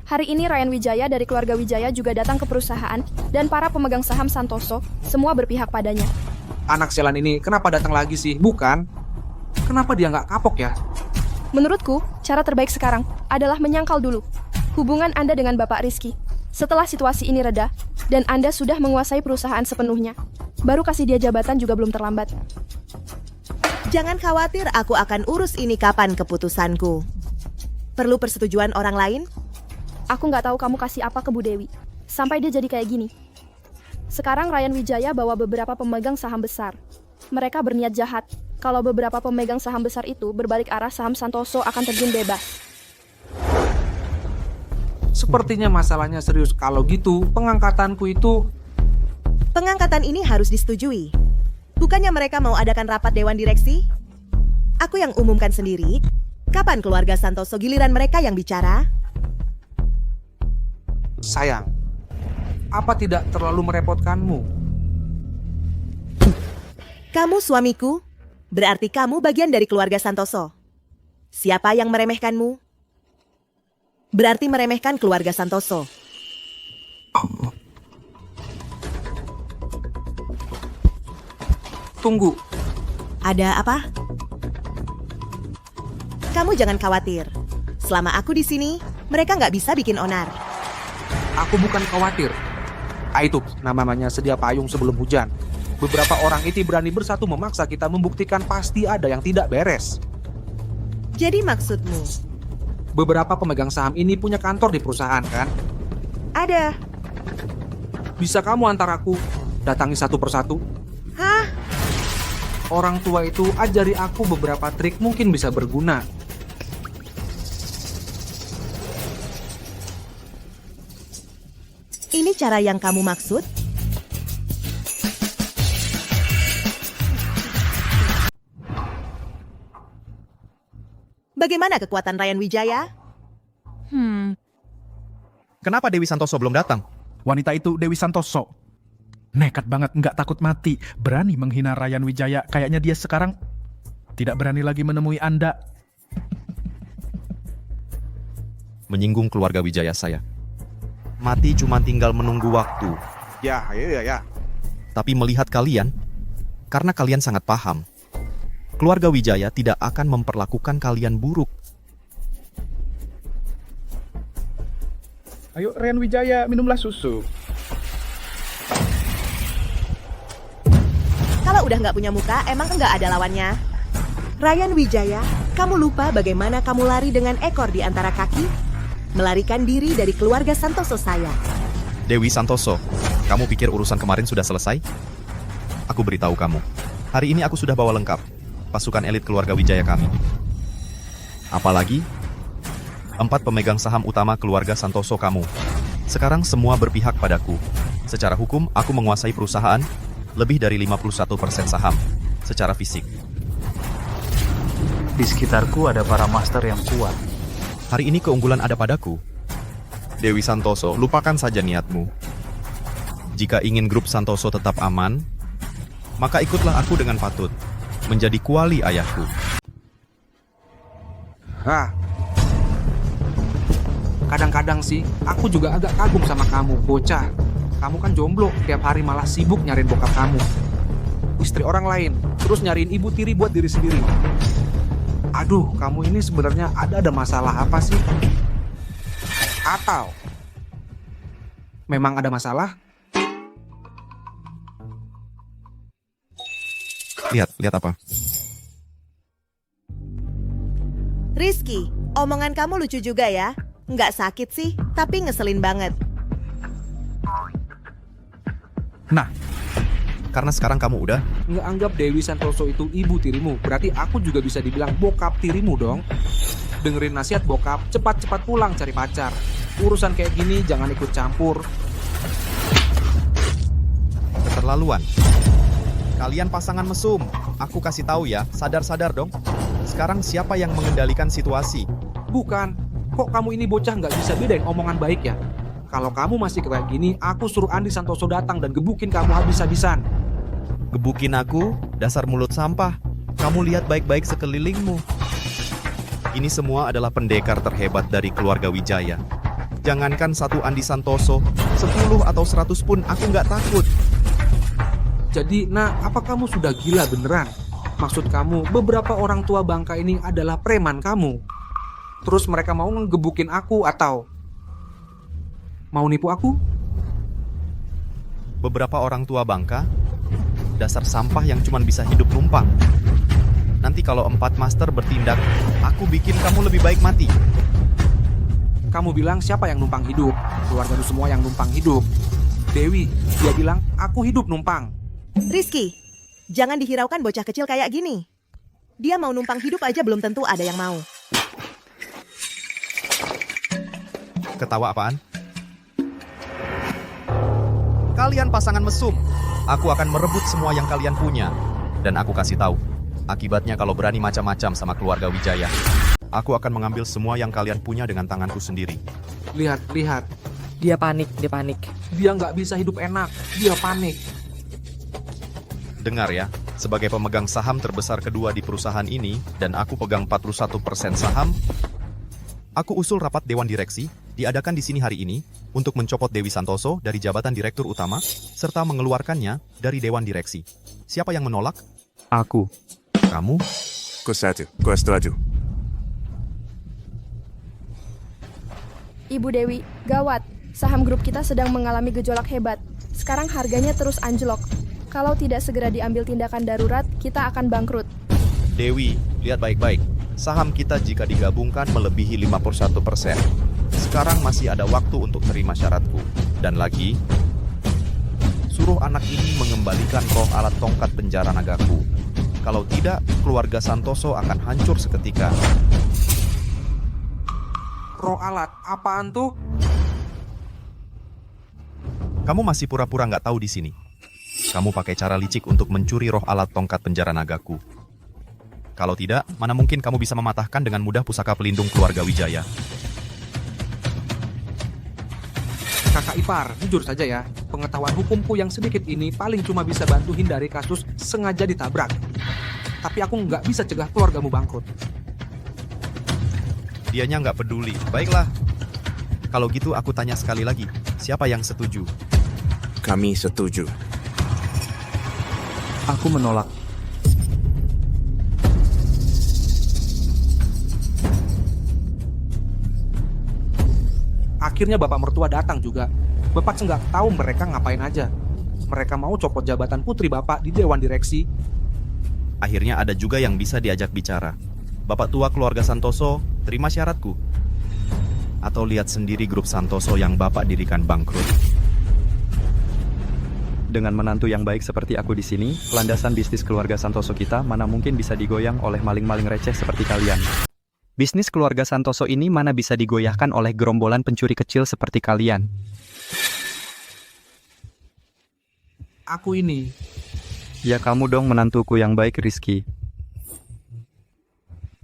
hari ini Ryan Wijaya dari keluarga Wijaya juga datang ke perusahaan dan para pemegang saham Santoso semua berpihak padanya. Anak sialan ini kenapa datang lagi sih? Bukan? Kenapa dia nggak kapok ya? Menurutku, cara terbaik sekarang adalah menyangkal dulu hubungan Anda dengan Bapak Rizky. Setelah situasi ini reda, dan Anda sudah menguasai perusahaan sepenuhnya, baru kasih dia jabatan juga belum terlambat. Jangan khawatir, aku akan urus ini kapan keputusanku. Perlu persetujuan orang lain? Aku nggak tahu kamu kasih apa ke Bu Dewi, sampai dia jadi kayak gini. Sekarang Ryan Wijaya bawa beberapa pemegang saham besar. Mereka berniat jahat. Kalau beberapa pemegang saham besar itu berbalik arah, saham Santoso akan terjun bebas. Sepertinya masalahnya serius. Kalau gitu, pengangkatanku itu... Pengangkatan ini harus disetujui. Bukannya mereka mau adakan rapat dewan direksi? Aku yang umumkan sendiri. Kapan keluarga Santoso giliran mereka yang bicara? Sayang, apa tidak terlalu merepotkanmu? Kamu suamiku, berarti kamu bagian dari keluarga Santoso. Siapa yang meremehkanmu? Berarti meremehkan keluarga Santoso. Tunggu. Ada apa? Kamu jangan khawatir. Selama aku di sini, mereka nggak bisa bikin onar. Aku bukan khawatir. Itu namanya sedia payung sebelum hujan. Beberapa orang itu berani bersatu memaksa kita membuktikan pasti ada yang tidak beres. Jadi maksudmu? Beberapa pemegang saham ini punya kantor di perusahaan, kan? Ada. Bisa kamu antar aku datangi satu persatu? Hah? Orang tua itu ajari aku beberapa trik mungkin bisa berguna. Ini cara yang kamu maksud? Bagaimana kekuatan Ryan Wijaya? Kenapa Dewi Santoso belum datang? Wanita itu Dewi Santoso. Nekat banget, nggak takut mati. Berani menghina Ryan Wijaya. Kayaknya dia sekarang tidak berani lagi menemui Anda. Menyinggung keluarga Wijaya saya. Mati cuma tinggal menunggu waktu. Ya. Tapi melihat kalian, karena kalian sangat paham, keluarga Wijaya tidak akan memperlakukan kalian buruk. Ayo Ryan Wijaya, minumlah susu. Kalau udah nggak punya muka, emang nggak ada lawannya. Ryan Wijaya, kamu lupa bagaimana kamu lari dengan ekor di antara kaki? Melarikan diri dari keluarga Santoso saya. Dewi Santoso, kamu pikir urusan kemarin sudah selesai? Aku beritahu kamu, hari ini aku sudah bawa lengkap pasukan elit keluarga Wijaya kami. Apalagi 4 pemegang saham utama keluarga Santoso kamu. Sekarang semua berpihak padaku. Secara hukum, aku menguasai perusahaan lebih dari 51% saham secara fisik. Di sekitarku ada para master yang kuat. Hari ini keunggulan ada padaku. Dewi Santoso, lupakan saja niatmu. Jika ingin grup Santoso tetap aman, maka ikutlah aku dengan patut menjadi kuali ayahku. Kadang-kadang sih, aku juga agak kagum sama kamu, bocah. Kamu kan jomblo, tiap hari malah sibuk nyariin bokap kamu. Istri orang lain, terus nyariin ibu tiri buat diri sendiri. Aduh, kamu ini sebenarnya ada masalah apa sih? Atau memang ada masalah? Lihat apa? Rizky, omongan kamu lucu juga ya. Nggak sakit sih, tapi ngeselin banget. Nah, karena sekarang kamu udah Nggak anggap Dewi Santoso itu ibu tirimu, berarti aku juga bisa dibilang bokap tirimu dong. Dengerin nasihat bokap, cepat-cepat pulang cari pacar. Urusan kayak gini jangan ikut campur. keterlaluan. Kalian pasangan mesum. Aku kasih tahu ya, sadar-sadar dong. Sekarang siapa yang mengendalikan situasi? Bukan, kok kamu ini bocah nggak bisa bedain omongan baik ya? Kalau kamu masih kayak gini, aku suruh Andi Santoso datang dan gebukin kamu habis-habisan. Gebukin aku, dasar mulut sampah. Kamu lihat baik-baik sekelilingmu. Ini semua adalah pendekar terhebat dari keluarga Wijaya. Jangankan satu Andi Santoso, 10 atau 100 pun aku nggak takut. Jadi, apa kamu sudah gila beneran? Maksud kamu, beberapa orang tua bangka ini adalah preman kamu? Terus mereka mau ngegebukin aku atau mau nipu aku? Beberapa orang tua bangka, dasar sampah yang cuma bisa hidup numpang. Nanti kalau 4 master bertindak, aku bikin kamu lebih baik mati. Kamu bilang siapa yang numpang hidup? Keluarga lu semua yang numpang hidup. Dewi, dia bilang aku hidup numpang. Rizky, jangan dihiraukan bocah kecil kayak gini. Dia mau numpang hidup aja belum tentu ada yang mau. Ketawa apaan? Kalian pasangan mesum. Aku akan merebut semua yang kalian punya. Dan aku kasih tahu, akibatnya kalau berani macam-macam sama keluarga Wijaya, aku akan mengambil semua yang kalian punya dengan tanganku sendiri. Lihat. Dia panik. Dia nggak bisa hidup enak. Dia panik. Dengar ya, sebagai pemegang saham terbesar kedua di perusahaan ini, dan aku pegang 41% saham, aku usul rapat Dewan Direksi, diadakan di sini hari ini, untuk mencopot Dewi Santoso dari jabatan Direktur Utama, serta mengeluarkannya dari Dewan Direksi. Siapa yang menolak? Aku. Kamu? Gua setuju. Ibu Dewi, gawat. Saham grup kita sedang mengalami gejolak hebat. Sekarang harganya terus anjlok. Kalau tidak segera diambil tindakan darurat, kita akan bangkrut. Dewi, lihat baik-baik. Saham kita jika digabungkan melebihi 51%. Sekarang masih ada waktu untuk terima syaratku. Dan lagi, suruh anak ini mengembalikan roh alat tongkat penjara nagaku. Kalau tidak, keluarga Santoso akan hancur seketika. Roh alat, apaan tuh? Kamu masih pura-pura nggak tahu di sini. Kamu pakai cara licik untuk mencuri roh alat tongkat penjara nagaku. Kalau tidak, mana mungkin kamu bisa mematahkan dengan mudah pusaka pelindung keluarga Wijaya. Kakak ipar, jujur saja ya, pengetahuan hukumku yang sedikit ini paling cuma bisa bantu hindari kasus sengaja ditabrak. Tapi aku nggak bisa cegah keluargamu bangkrut. Dianya nggak peduli. Baiklah. Kalau gitu aku tanya sekali lagi, siapa yang setuju? Kami setuju. Aku menolak. Akhirnya bapak mertua datang juga. Bapak nggak tahu mereka ngapain aja. Mereka mau copot jabatan putri bapak di Dewan Direksi. Akhirnya ada juga yang bisa diajak bicara. Bapak tua keluarga Santoso, terima syaratku. Atau lihat sendiri grup Santoso yang bapak dirikan bangkrut. Dengan menantu yang baik seperti aku di sini, landasan bisnis keluarga Santoso kita mana mungkin bisa digoyang oleh maling-maling receh seperti kalian. Bisnis keluarga Santoso ini mana bisa digoyahkan oleh gerombolan pencuri kecil seperti kalian. Aku ini. Ya kamu dong menantuku yang baik, Rizky.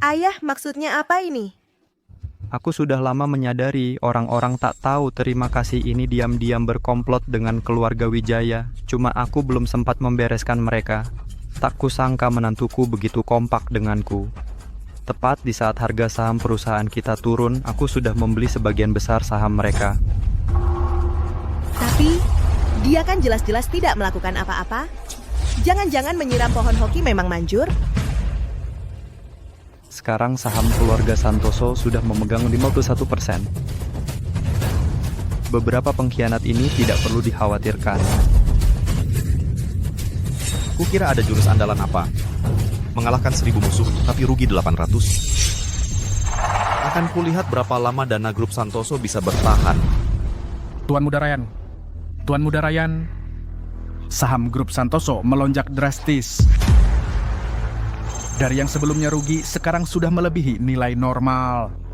Ayah, maksudnya apa ini? Aku sudah lama menyadari orang-orang tak tahu terima kasih ini diam-diam berkomplot dengan keluarga Wijaya. Cuma aku belum sempat membereskan mereka. Tak kusangka menantuku begitu kompak denganku. Tepat di saat harga saham perusahaan kita turun, aku sudah membeli sebagian besar saham mereka. Tapi, dia kan jelas-jelas tidak melakukan apa-apa. Jangan-jangan menyiram pohon hoki memang manjur? Sekarang saham keluarga Santoso sudah memegang 51%. Beberapa pengkhianat ini tidak perlu dikhawatirkan. Kukira ada jurus andalan apa? Mengalahkan 1000 musuh, tapi rugi 800. Akan kulihat berapa lama dana grup Santoso bisa bertahan. Tuan Muda Ryan, saham grup Santoso melonjak drastis. Dari yang sebelumnya rugi, sekarang sudah melebihi nilai normal.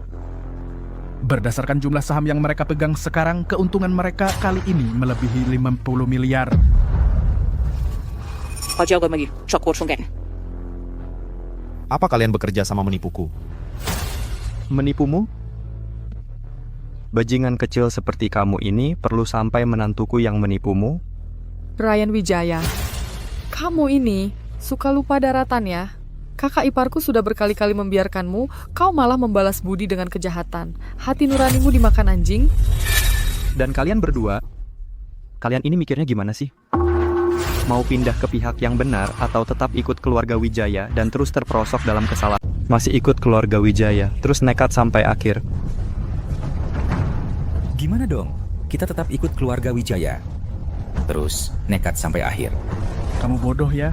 Berdasarkan jumlah saham yang mereka pegang sekarang, keuntungan mereka kali ini melebihi 50 miliar. Apa kalian bekerja sama menipuku? Menipumu? Bajingan kecil seperti kamu ini perlu sampai menantuku yang menipumu? Ryan Wijaya, kamu ini suka lupa daratan ya? Kakak iparku sudah berkali-kali membiarkanmu, kau malah membalas budi dengan kejahatan. Hati nuranimu dimakan anjing? Dan kalian berdua, kalian ini mikirnya gimana sih? Mau pindah ke pihak yang benar atau tetap ikut keluarga Wijaya dan terus terperosok dalam kesalahan? Masih ikut keluarga Wijaya, terus nekat sampai akhir. Gimana dong? Kita tetap ikut keluarga Wijaya, terus nekat sampai akhir. Kamu bodoh ya.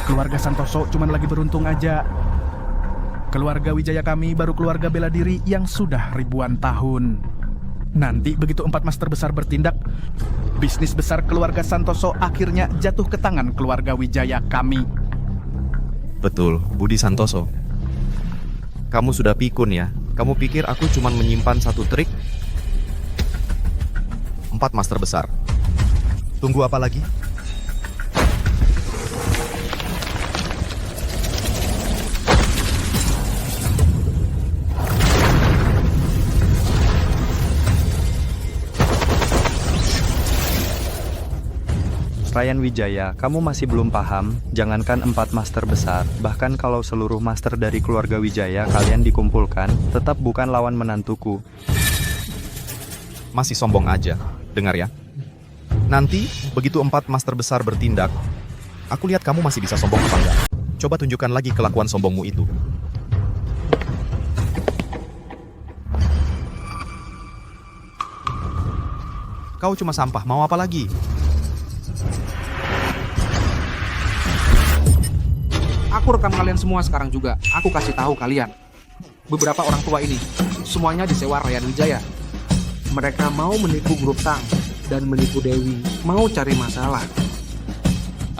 Keluarga Santoso cuman lagi beruntung aja. Keluarga Wijaya kami baru keluarga bela diri yang sudah ribuan tahun. Nanti begitu 4 master besar bertindak, bisnis besar keluarga Santoso akhirnya jatuh ke tangan keluarga Wijaya kami. Betul, Budi Santoso. Kamu sudah pikun ya. Kamu pikir aku cuma menyimpan satu trik? 4 master besar. Tunggu apa lagi? Ryan Wijaya, kamu masih belum paham? Jangankan 4 master besar, bahkan kalau seluruh master dari keluarga Wijaya kalian dikumpulkan, tetap bukan lawan menantuku. Masih sombong aja. Dengar ya. Nanti, begitu 4 master besar bertindak, aku lihat kamu masih bisa sombong apa enggak. Coba tunjukkan lagi kelakuan sombongmu itu. Kau cuma sampah, mau apa lagi? Aku rekam kalian semua sekarang juga. Aku kasih tahu kalian. Beberapa orang tua ini, semuanya disewa Ryan Wijaya. Mereka mau menipu grup Tang dan menipu Dewi, mau cari masalah.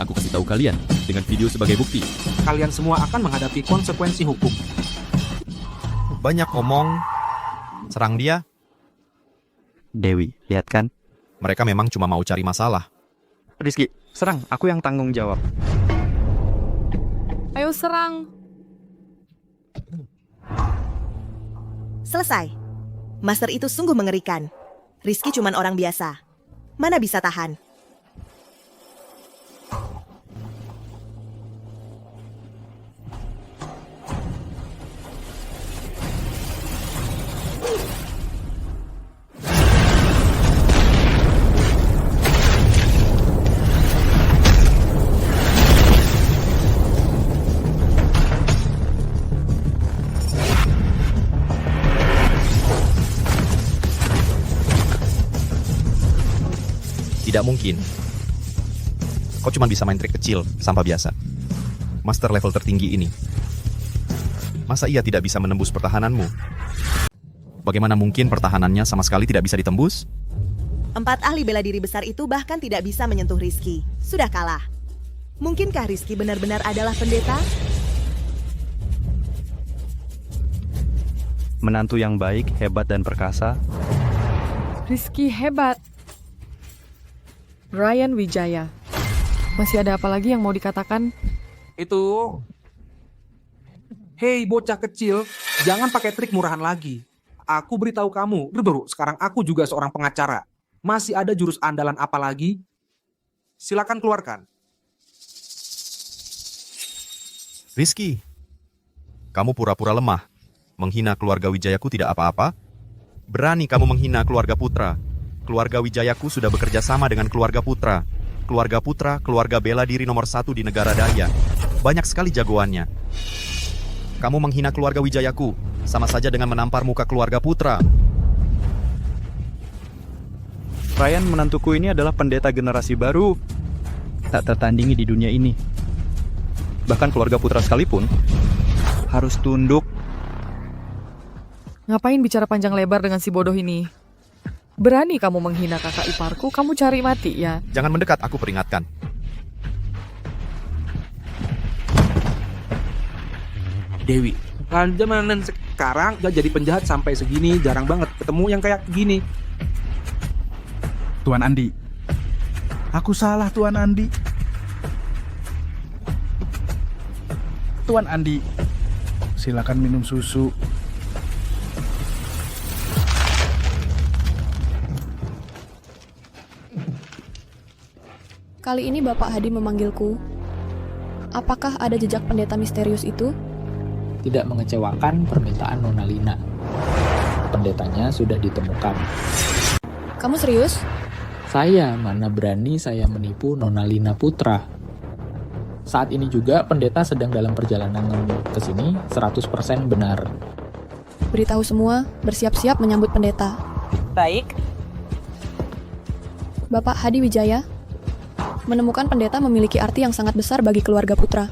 Aku kasih tahu kalian dengan video sebagai bukti. Kalian semua akan menghadapi konsekuensi hukum. Banyak omong. Serang dia. Dewi, lihat kan? Mereka memang cuma mau cari masalah. Rizky, serang. Aku yang tanggung jawab. Ayo serang. Selesai. Master itu sungguh mengerikan. Rizky cuman orang biasa. Mana bisa tahan? Tidak mungkin. Kau cuma bisa main trik kecil, sampah biasa. Master level tertinggi ini. Masa ia tidak bisa menembus pertahananmu? Bagaimana mungkin pertahanannya sama sekali tidak bisa ditembus? 4 ahli bela diri besar itu bahkan tidak bisa menyentuh Rizky. Sudah kalah. Mungkinkah Rizky benar-benar adalah pendeta? Menantu yang baik, hebat, dan perkasa. Rizky hebat. Ryan Wijaya. Masih ada apa lagi yang mau dikatakan? Itu... Hei bocah kecil, jangan pakai trik murahan lagi. Aku beritahu kamu, sekarang aku juga seorang pengacara. Masih ada jurus andalan apa lagi? Silakan keluarkan. Rizky, kamu pura-pura lemah. Menghina keluarga Wijayaku tidak apa-apa. Berani kamu menghina keluarga Putra. Keluarga Wijayaku sudah bekerja sama dengan keluarga Putra. Keluarga Putra, keluarga bela diri nomor 1 di negara Daya. Banyak sekali jagoannya. Kamu menghina keluarga Wijayaku, sama saja dengan menampar muka keluarga Putra. Ryan, menantuku ini adalah pendeta generasi baru. Tak tertandingi di dunia ini. Bahkan keluarga putra sekalipun harus tunduk. Ngapain bicara panjang lebar dengan si bodoh ini? Berani kamu menghina kakak iparku, kamu cari mati ya? Jangan mendekat, aku peringatkan. Dewi, kan zaman sekarang gak jadi penjahat sampai segini, jarang banget ketemu yang kayak gini. Tuan Andi. Aku salah, Tuan Andi. Tuan Andi, silakan minum susu. Kali ini Bapak Hadi memanggilku. Apakah ada jejak pendeta misterius itu? Tidak mengecewakan permintaan Nona Lina. Pendetanya sudah ditemukan. Kamu serius? Saya mana berani saya menipu Nona Lina Putra. Saat ini juga pendeta sedang dalam perjalanan ke sini 100% benar. Beritahu semua, bersiap-siap menyambut pendeta. Baik. Bapak Hadi Wijaya, menemukan pendeta memiliki arti yang sangat besar bagi keluarga Putra.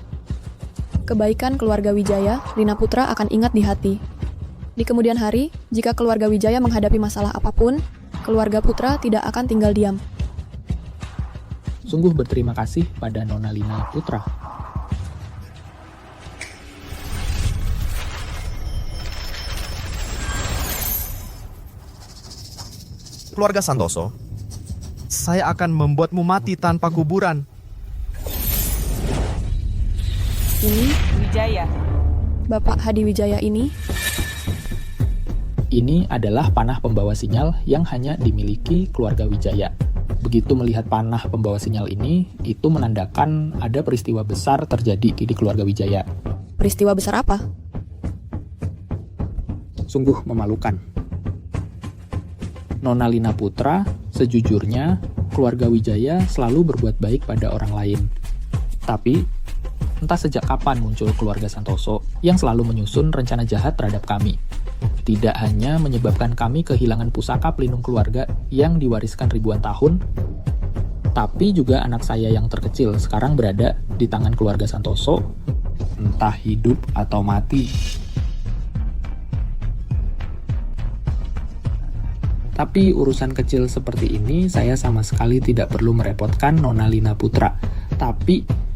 Kebaikan keluarga Wijaya, Lina Putra akan ingat di hati. Di kemudian hari, jika keluarga Wijaya menghadapi masalah apapun, keluarga Putra tidak akan tinggal diam. Sungguh berterima kasih pada Nona Lina Putra. Keluarga Santoso, saya akan membuatmu mati tanpa kuburan. Ini Wijaya. Bapak Hadi Wijaya ini adalah panah pembawa sinyal yang hanya dimiliki keluarga Wijaya. Begitu melihat panah pembawa sinyal ini, itu menandakan ada peristiwa besar terjadi di keluarga Wijaya. peristiwa besar apa? Sungguh memalukan. Nona Lina Putra, sejujurnya, keluarga Wijaya selalu berbuat baik pada orang lain. Tapi, entah sejak kapan muncul keluarga Santoso yang selalu menyusun rencana jahat terhadap kami. Tidak hanya menyebabkan kami kehilangan pusaka pelindung keluarga yang diwariskan ribuan tahun, tapi juga anak saya yang terkecil sekarang berada di tangan keluarga Santoso, entah hidup atau mati. Tapi urusan kecil seperti ini saya sama sekali tidak perlu merepotkan Nona Lina Putra. Tapi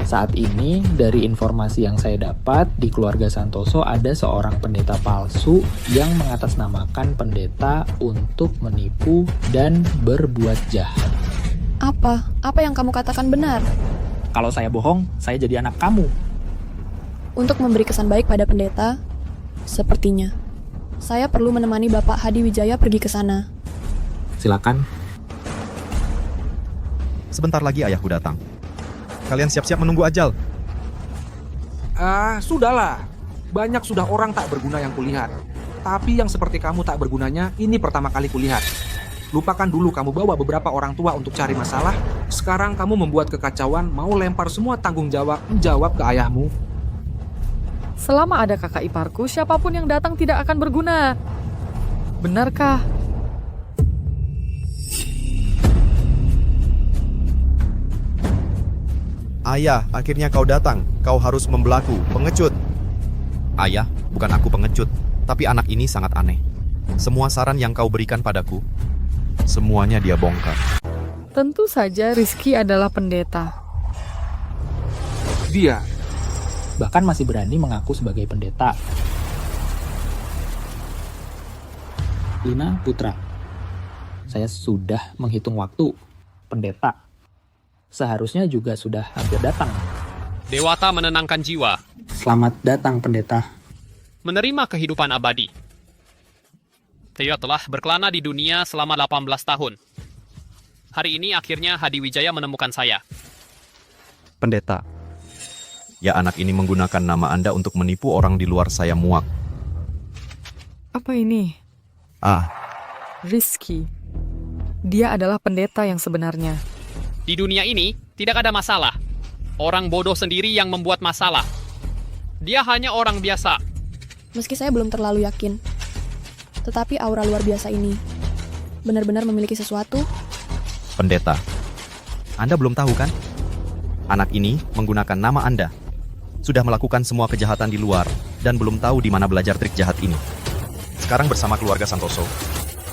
saat ini dari informasi yang saya dapat di keluarga Santoso ada seorang pendeta palsu yang mengatasnamakan pendeta untuk menipu dan berbuat jahat. Apa? Apa yang kamu katakan benar? Kalau saya bohong, saya jadi anak kamu. Untuk memberi kesan baik pada pendeta, sepertinya saya perlu menemani Bapak Hadi Wijaya pergi ke sana. Silakan. Sebentar lagi ayahku datang. Kalian siap-siap menunggu ajal. Sudahlah. Banyak sudah orang tak berguna yang kulihat. Tapi yang seperti kamu tak bergunanya, ini pertama kali kulihat. Lupakan dulu kamu bawa beberapa orang tua untuk cari masalah. Sekarang kamu membuat kekacauan, mau lempar semua tanggung jawab ke ayahmu. Selama ada kakak iparku, siapapun yang datang tidak akan berguna. Benarkah? Ayah, akhirnya kau datang. Kau harus membelaku, pengecut. Ayah, bukan aku pengecut, tapi anak ini sangat aneh. Semua saran yang kau berikan padaku, semuanya dia bongkar. Tentu saja Rizky adalah pendeta. Dia bahkan masih berani mengaku sebagai pendeta. Lina Putra, saya sudah menghitung waktu. Pendeta seharusnya juga sudah hampir datang. Dewata menenangkan jiwa. Selamat datang, pendeta. Menerima kehidupan abadi. Theo telah berkelana di dunia selama 18 tahun. Hari ini akhirnya Hadi Wijaya menemukan saya. Pendeta. Ya, anak ini menggunakan nama Anda untuk menipu orang di luar saya muak. Apa ini? Rizky. Dia adalah pendeta yang sebenarnya. Di dunia ini, tidak ada masalah. Orang bodoh sendiri yang membuat masalah. Dia hanya orang biasa. Meski saya belum terlalu yakin, tetapi aura luar biasa ini benar-benar memiliki sesuatu? Pendeta, Anda belum tahu kan? Anak ini menggunakan nama Anda. Sudah melakukan semua kejahatan di luar dan belum tahu di mana belajar trik jahat ini. Sekarang bersama keluarga Santoso,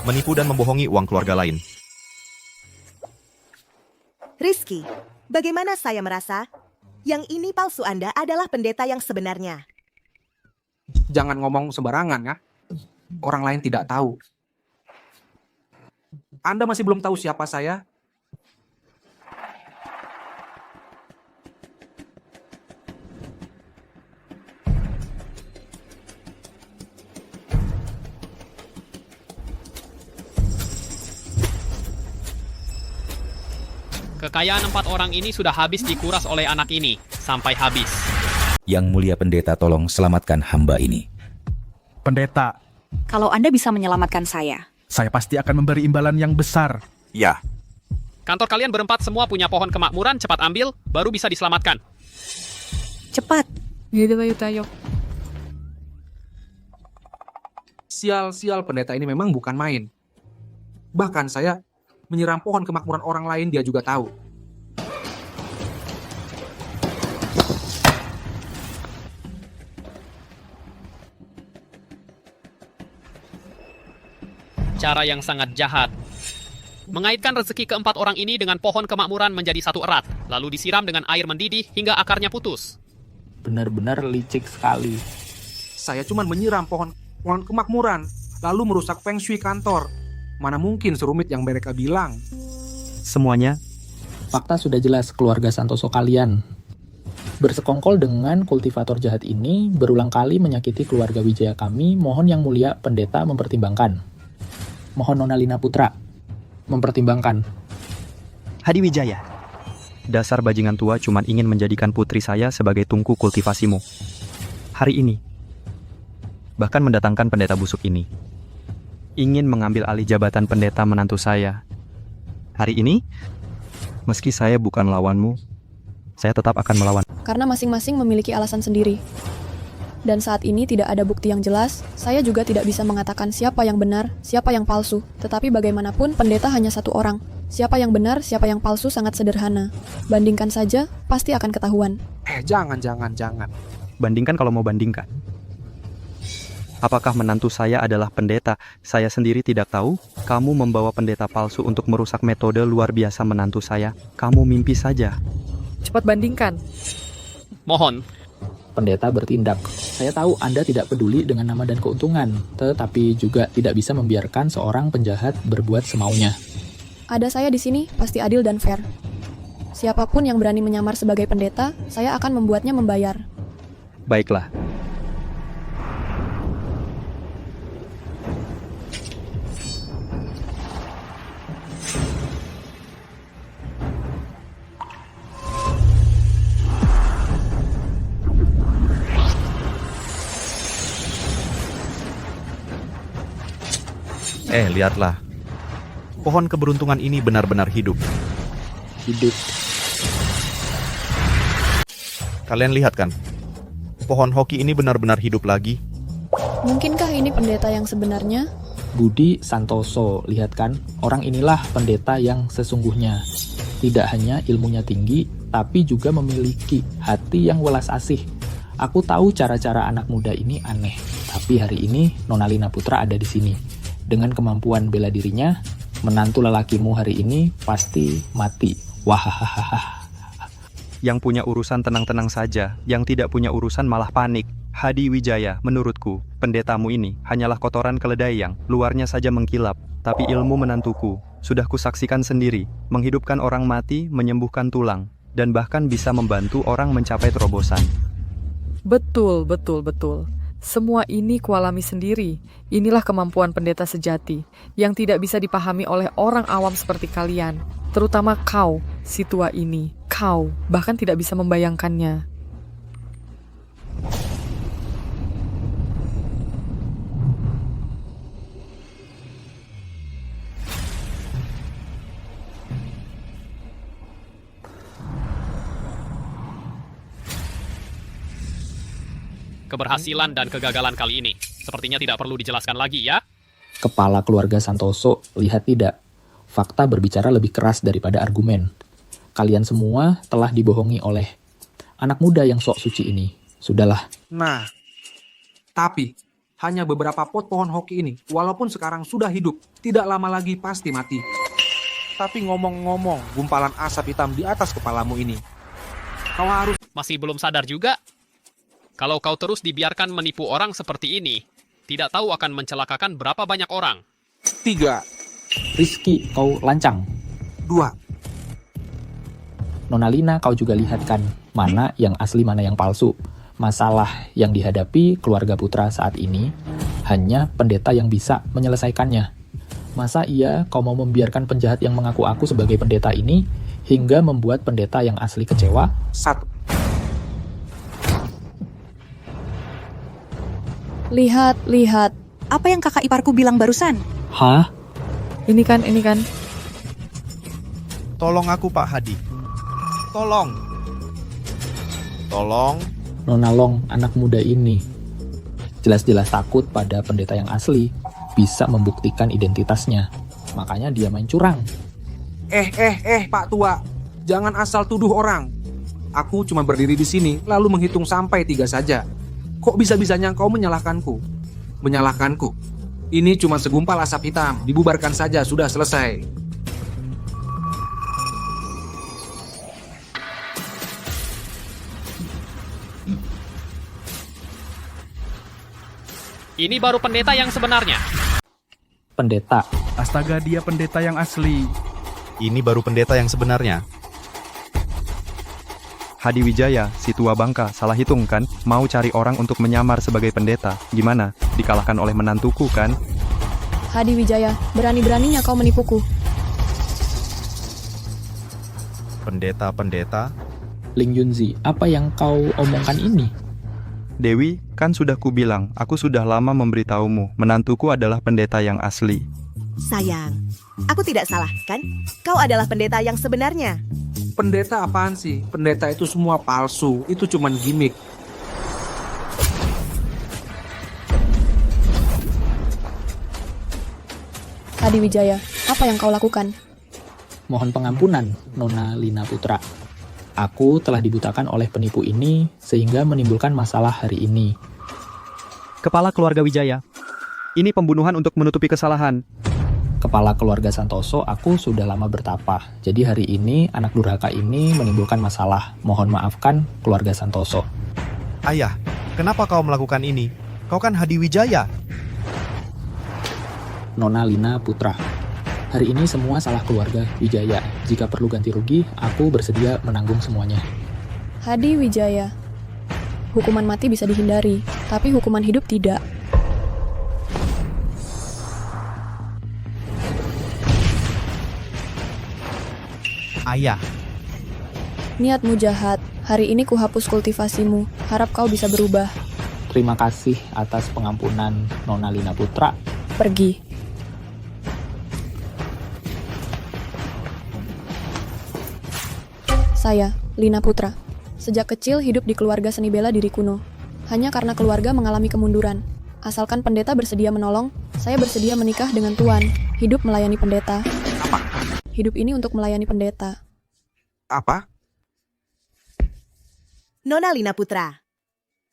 menipu dan membohongi uang keluarga lain. Rizky, bagaimana saya merasa? Yang ini palsu Anda adalah pendeta yang sebenarnya. Jangan ngomong sembarangan ya. Orang lain tidak tahu. Anda masih belum tahu siapa saya? Kekayaan 4 orang ini sudah habis dikuras oleh anak ini, sampai habis. Yang mulia pendeta, tolong selamatkan hamba ini. Pendeta, Kalau Anda bisa menyelamatkan saya pasti akan memberi imbalan yang besar. Ya. Kantor kalian berempat semua punya pohon kemakmuran, cepat ambil, baru bisa diselamatkan. cepat. Gitu Bayu Tayo. Sial-sial pendeta ini memang bukan main. Bahkan saya menyiram pohon kemakmuran orang lain dia juga tahu. Cara yang sangat jahat. Mengaitkan rezeki keempat orang ini dengan pohon kemakmuran menjadi satu erat, lalu disiram dengan air mendidih hingga akarnya putus. Benar-benar licik sekali. Saya cuma menyiram pohon kemakmuran, lalu merusak feng shui kantor. Mana mungkin serumit yang mereka bilang. Semuanya Fakta sudah jelas, keluarga Santoso kalian bersekongkol dengan kultivator jahat ini, berulang kali menyakiti keluarga Wijaya kami. Mohon yang mulia pendeta mempertimbangkan. Mohon Nona Lina Putra mempertimbangkan. Hadi Wijaya, dasar bajingan tua cuman ingin menjadikan putri saya sebagai tungku kultivasimu. Hari ini, bahkan mendatangkan pendeta busuk ini, ingin mengambil alih jabatan pendeta menantu saya. Hari ini, meski saya bukan lawanmu, saya tetap akan melawan. Karena masing-masing memiliki alasan sendiri. Dan saat ini tidak ada bukti yang jelas, saya juga tidak bisa mengatakan siapa yang benar, siapa yang palsu. Tetapi bagaimanapun pendeta hanya satu orang. Siapa yang benar, siapa yang palsu sangat sederhana. Bandingkan saja, pasti akan ketahuan. Jangan. Bandingkan kalau mau bandingkan. Apakah menantu saya adalah pendeta? Saya sendiri tidak tahu. Kamu membawa pendeta palsu untuk merusak metode luar biasa menantu saya. Kamu mimpi saja. Cepat bandingkan. Mohon. Pendeta bertindak. Saya tahu Anda tidak peduli dengan nama dan keuntungan, tetapi juga tidak bisa membiarkan seorang penjahat berbuat semaunya. Ada saya di sini, pasti adil dan fair. Siapapun yang berani menyamar sebagai pendeta, saya akan membuatnya membayar. Baiklah. Lihatlah. Pohon keberuntungan ini benar-benar hidup. Hidup. Kalian lihat kan? Pohon hoki ini benar-benar hidup lagi. Mungkinkah ini pendeta yang sebenarnya? Budi Santoso, lihat kan? Orang inilah pendeta yang sesungguhnya. Tidak hanya ilmunya tinggi, tapi juga memiliki hati yang welas asih. Aku tahu cara-cara anak muda ini aneh, tapi hari ini Nona Lina Putra ada di sini. Dengan kemampuan bela dirinya, menantu lelakimu hari ini pasti mati. Wahahaha. Yang punya urusan tenang-tenang saja, yang tidak punya urusan malah panik. Hadi Wijaya, menurutku, pendetamu ini hanyalah kotoran keledai yang luarnya saja mengkilap, tapi ilmu menantuku sudah kusaksikan sendiri, menghidupkan orang mati, menyembuhkan tulang, dan bahkan bisa membantu orang mencapai terobosan. Betul. Semua ini kualami sendiri. Inilah kemampuan pendeta sejati, yang tidak bisa dipahami oleh orang awam seperti kalian. Terutama kau, si tua ini. Kau bahkan tidak bisa membayangkannya. Keberhasilan dan kegagalan kali ini sepertinya tidak perlu dijelaskan lagi ya. Kepala keluarga Santoso, lihat tidak? Fakta berbicara lebih keras daripada argumen. Kalian semua telah dibohongi oleh anak muda yang sok suci ini. Sudahlah. Nah, tapi hanya beberapa pot pohon hoki ini, walaupun sekarang sudah hidup, tidak lama lagi pasti mati. Tapi ngomong-ngomong, gumpalan asap hitam di atas kepalamu ini, kau harus... Masih belum sadar juga? Kalau kau terus dibiarkan menipu orang seperti ini, tidak tahu akan mencelakakan berapa banyak orang. 3. Rizky, kau lancang. 2. Nona Lina, kau juga lihat kan, mana yang asli, mana yang palsu. Masalah yang dihadapi keluarga Putra saat ini, hanya pendeta yang bisa menyelesaikannya. Masa iya kau mau membiarkan penjahat yang mengaku-aku sebagai pendeta ini, hingga membuat pendeta yang asli kecewa? 1. Lihat. Apa yang kakak iparku bilang barusan? Hah? Ini kan. Tolong aku, Pak Hadi. Tolong. Nona Long, anak muda ini jelas-jelas takut pada pendeta yang asli, bisa membuktikan identitasnya. Makanya dia main curang. Pak Tua. Jangan asal tuduh orang. Aku cuma berdiri di sini, lalu menghitung sampai 3 saja. Kok bisa-bisanya kau menyalahkanku? Ini cuma segumpal asap hitam, dibubarkan saja, sudah selesai. Ini baru pendeta yang sebenarnya. Pendeta. Astaga, dia pendeta yang asli. Ini baru pendeta yang sebenarnya. Hadi Wijaya, si tua bangka, salah hitung kan? Mau cari orang untuk menyamar sebagai pendeta. Gimana? Dikalahkan oleh menantuku kan? Hadi Wijaya, berani-beraninya kau menipuku. Pendeta. Ling Yunzi, apa yang kau omongkan ini? Dewi, kan sudah kubilang, aku sudah lama memberitahumu, menantuku adalah pendeta yang asli. Sayang, aku tidak salah, kan? Kau adalah pendeta yang sebenarnya. Pendeta apaan sih? Pendeta itu semua palsu, itu cuman gimmick. Hadi Wijaya, apa yang kau lakukan? Mohon pengampunan, Nona Lina Putra. Aku telah dibutakan oleh penipu ini sehingga menimbulkan masalah hari ini. Kepala keluarga Wijaya, ini pembunuhan untuk menutupi kesalahan. Kepala keluarga Santoso, aku sudah lama bertapa. Jadi hari ini anak durhaka ini menimbulkan masalah. Mohon maafkan keluarga Santoso. Ayah, kenapa kau melakukan ini? Kau kan Hadi Wijaya. Nona Lina Putra, hari ini semua salah keluarga Wijaya. Jika perlu ganti rugi, aku bersedia menanggung semuanya. Hadi Wijaya, hukuman mati bisa dihindari, tapi hukuman hidup tidak. Ayah. Niatmu jahat, hari ini kuhapus kultivasimu, harap kau bisa berubah. Terima kasih atas pengampunan, Nona Lina Putra. Pergi. Saya, Lina Putra. Sejak kecil hidup di keluarga seni bela diri kuno. Hanya karena keluarga mengalami kemunduran. Asalkan pendeta bersedia menolong, saya bersedia menikah dengan Tuan. Hidup melayani pendeta. Hidup ini untuk melayani pendeta. Apa? Nona Lina Putra,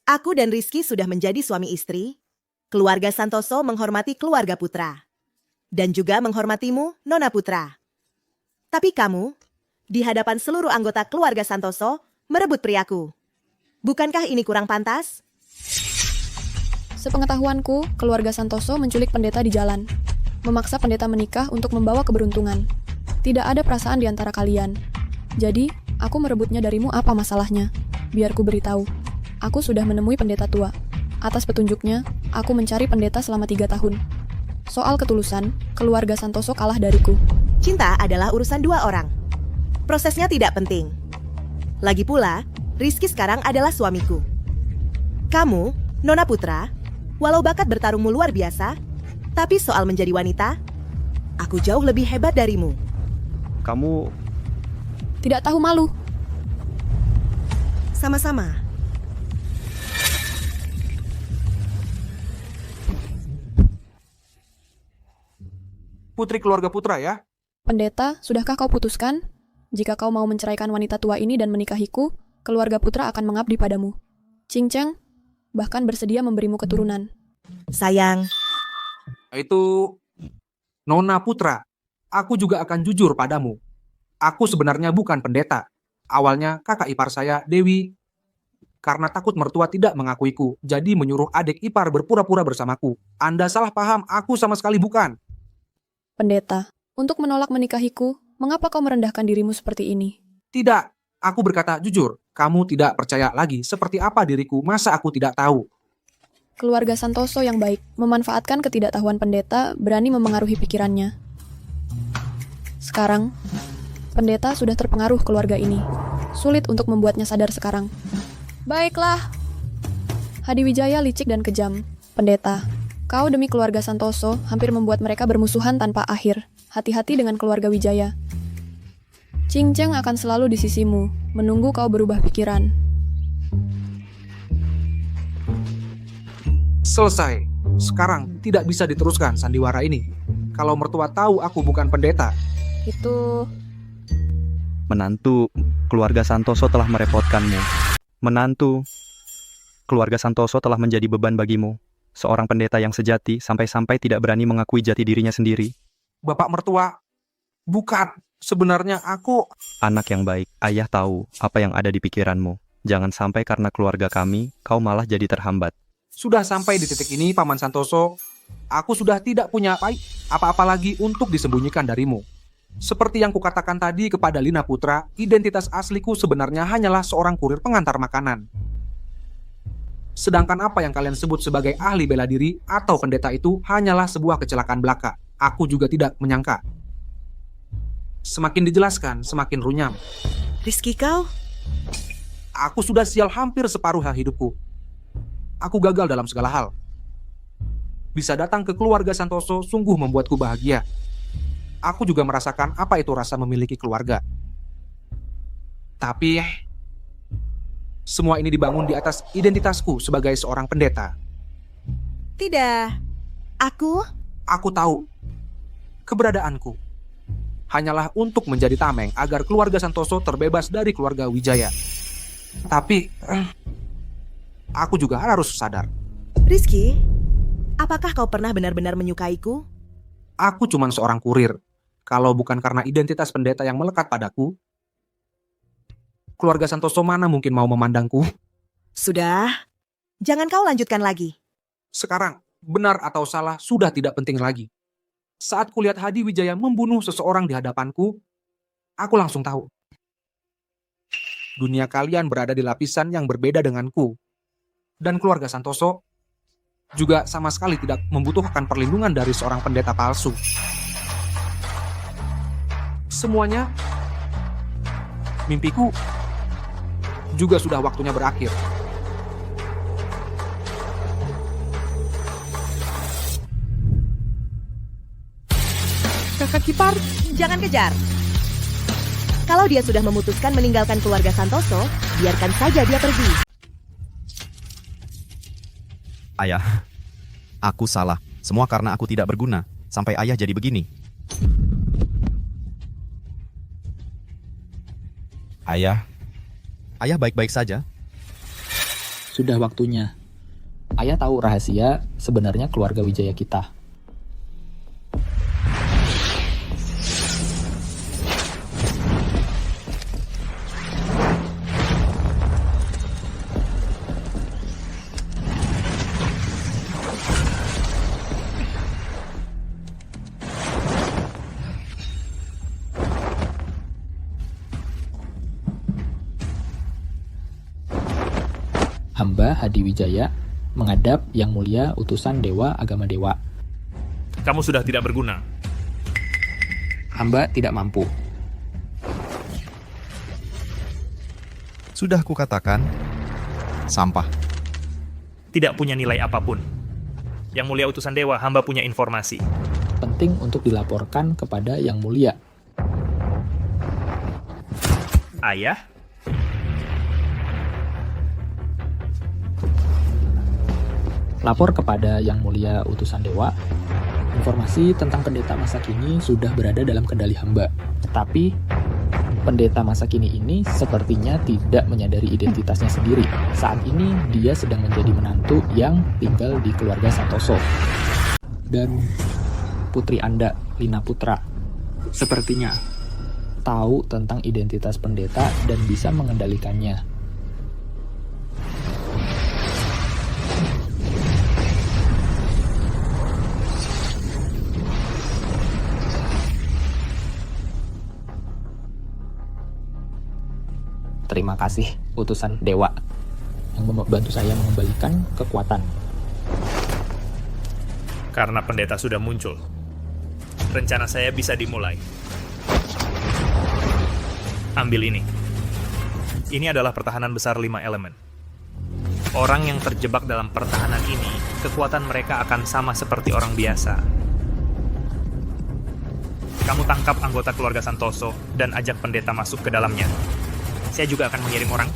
aku dan Rizky sudah menjadi suami istri. Keluarga Santoso menghormati keluarga Putra. Dan juga menghormatimu, Nona Putra. Tapi kamu, di hadapan seluruh anggota keluarga Santoso, merebut priaku. Bukankah ini kurang pantas? Sepengetahuanku, keluarga Santoso menculik pendeta di jalan. Memaksa pendeta menikah untuk membawa keberuntungan. Tidak ada perasaan di antara kalian. Jadi, aku merebutnya darimu, apa masalahnya? Biar ku beritahu. Aku sudah menemui pendeta tua. Atas petunjuknya, aku mencari pendeta selama 3 tahun. Soal ketulusan, keluarga Santoso kalah dariku. Cinta adalah urusan 2 orang. Prosesnya tidak penting. Lagi pula, Rizky sekarang adalah suamiku. Kamu, Nona Putra, walau bakat bertarungmu luar biasa, tapi soal menjadi wanita, aku jauh lebih hebat darimu. Kamu tidak tahu malu. Sama-sama. putri keluarga Putra ya. Pendeta, sudahkah kau putuskan? Jika kau mau menceraikan wanita tua ini dan menikahiku, keluarga Putra akan mengabdi padamu. Cinceng, bahkan bersedia memberimu keturunan. Sayang. Itu Nona Putra, aku juga akan jujur padamu. Aku sebenarnya bukan pendeta. Awalnya kakak ipar saya, Dewi, karena takut mertua tidak mengakuiku, jadi menyuruh adik ipar berpura-pura bersamaku. Anda salah paham, aku sama sekali bukan. Pendeta, untuk menolak menikahiku, mengapa kau merendahkan dirimu seperti ini? Tidak, aku berkata jujur, kamu tidak percaya lagi seperti apa diriku, masa aku tidak tahu. Keluarga Santoso yang baik, memanfaatkan ketidaktahuan pendeta, berani memengaruhi pikirannya. Sekarang, pendeta sudah terpengaruh keluarga ini. Sulit untuk membuatnya sadar sekarang. Baiklah. Hadiwijaya licik dan kejam. Pendeta, kau demi keluarga Santoso hampir membuat mereka bermusuhan tanpa akhir. Hati-hati dengan keluarga Wijaya. Cinceng akan selalu di sisimu, menunggu kau berubah pikiran. Selesai. Sekarang tidak bisa diteruskan sandiwara ini. Kalau mertua tahu aku bukan pendeta. Itu... Menantu, keluarga Santoso telah merepotkanmu. Menantu, keluarga Santoso telah menjadi beban bagimu. Seorang pendeta yang sejati sampai-sampai tidak berani mengakui jati dirinya sendiri. Bapak mertua, bukan. Sebenarnya aku... Anak yang baik, ayah tahu apa yang ada di pikiranmu. Jangan sampai karena keluarga kami, kau malah jadi terhambat. Sudah sampai di titik ini, Paman Santoso. Aku sudah tidak punya apa-apa lagi untuk disembunyikan darimu. Seperti yang kukatakan tadi kepada Lina Putra, identitas asliku sebenarnya hanyalah seorang kurir pengantar makanan. Sedangkan apa yang kalian sebut sebagai ahli bela diri atau pendeta itu hanyalah sebuah kecelakaan belaka. Aku juga tidak menyangka. Semakin dijelaskan, semakin runyam. Rizky kau? Aku sudah sial hampir separuh hidupku. Aku gagal dalam segala hal. Bisa datang ke keluarga Santoso sungguh membuatku bahagia. Aku juga merasakan apa itu rasa memiliki keluarga. Tapi semua ini dibangun di atas identitasku sebagai seorang pendeta. Tidak. Aku tahu keberadaanku hanyalah untuk menjadi tameng agar keluarga Santoso terbebas dari keluarga Wijaya. Tapi aku juga harus sadar. Rizky, apakah kau pernah benar-benar menyukaiku? Aku cuma seorang kurir. Kalau bukan karena identitas pendeta yang melekat padaku, keluarga Santoso mana mungkin mau memandangku? Sudah, jangan kau lanjutkan lagi. Sekarang, benar atau salah sudah tidak penting lagi. Saat kulihat Hadiwijaya membunuh seseorang di hadapanku, aku langsung tahu. Dunia kalian berada di lapisan yang berbeda denganku. Dan keluarga Santoso juga sama sekali tidak membutuhkan perlindungan dari seorang pendeta palsu. Semuanya, mimpiku juga sudah waktunya berakhir. Kakak Kipar, jangan kejar. Kalau dia sudah memutuskan meninggalkan keluarga Santoso, biarkan saja dia pergi. Ayah, aku salah. Semua karena aku tidak berguna. Sampai ayah jadi begini. Ayah baik-baik saja. Sudah waktunya. Ayah tahu rahasia sebenarnya keluarga Wijaya kita. Hamba Hadiwijaya menghadap Yang Mulia Utusan Dewa Agama Dewa. Kamu sudah tidak berguna. Hamba tidak mampu. Sudah kukatakan, sampah. Tidak punya nilai apapun. Yang Mulia Utusan Dewa, hamba punya informasi. Penting untuk dilaporkan kepada Yang Mulia. Ayah? Lapor kepada Yang Mulia Utusan Dewa Informasi tentang pendeta masa kini sudah berada dalam kendali hamba. Tetapi, pendeta masa kini ini sepertinya tidak menyadari identitasnya sendiri. Saat ini, dia sedang menjadi menantu yang tinggal di keluarga Santoso. Dan putri Anda, Lina Putra, sepertinya tahu tentang identitas pendeta dan bisa mengendalikannya. Terima kasih, utusan dewa yang membantu saya mengembalikan kekuatan. Karena pendeta sudah muncul, rencana saya bisa dimulai. Ambil ini. Ini adalah pertahanan besar 5 elemen. Orang yang terjebak dalam pertahanan ini, kekuatan mereka akan sama seperti orang biasa. Kamu tangkap anggota keluarga Santoso dan ajak pendeta masuk ke dalamnya. Saya juga akan mengirim orang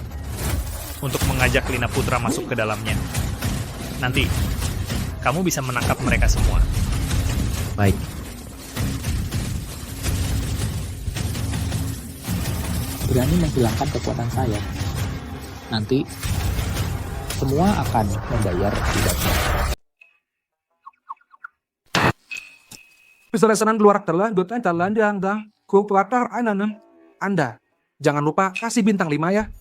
untuk mengajak Lina Putra masuk ke dalamnya. Nanti, kamu bisa menangkap mereka semua. Baik. Berani menghilangkan kekuatan saya. Nanti, semua akan membayar akibatnya. Pesanan luar telah dotan jalan yang ku pelatar Anda. Jangan lupa kasih bintang 5 ya.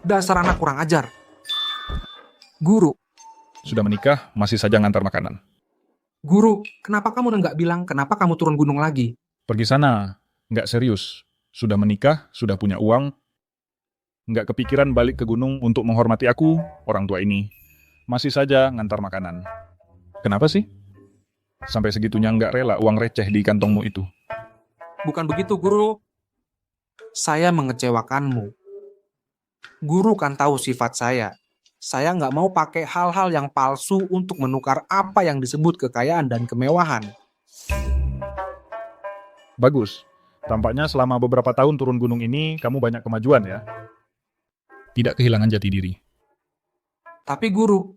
Dasar anak kurang ajar. Guru. Sudah menikah, masih saja ngantar makanan. Guru, kenapa kamu nggak bilang kenapa kamu turun gunung lagi? Pergi sana, nggak serius. Sudah menikah, sudah punya uang. Nggak kepikiran balik ke gunung untuk menghormati aku, orang tua ini. Masih saja ngantar makanan. Kenapa sih? Sampai segitunya nggak rela uang receh di kantongmu itu. Bukan begitu, Guru. Saya mengecewakanmu. Guru kan tahu sifat saya. Saya nggak mau pakai hal-hal yang palsu untuk menukar apa yang disebut kekayaan dan kemewahan. Bagus. Tampaknya selama beberapa tahun turun gunung ini, kamu banyak kemajuan ya. Tidak kehilangan jati diri. Tapi Guru,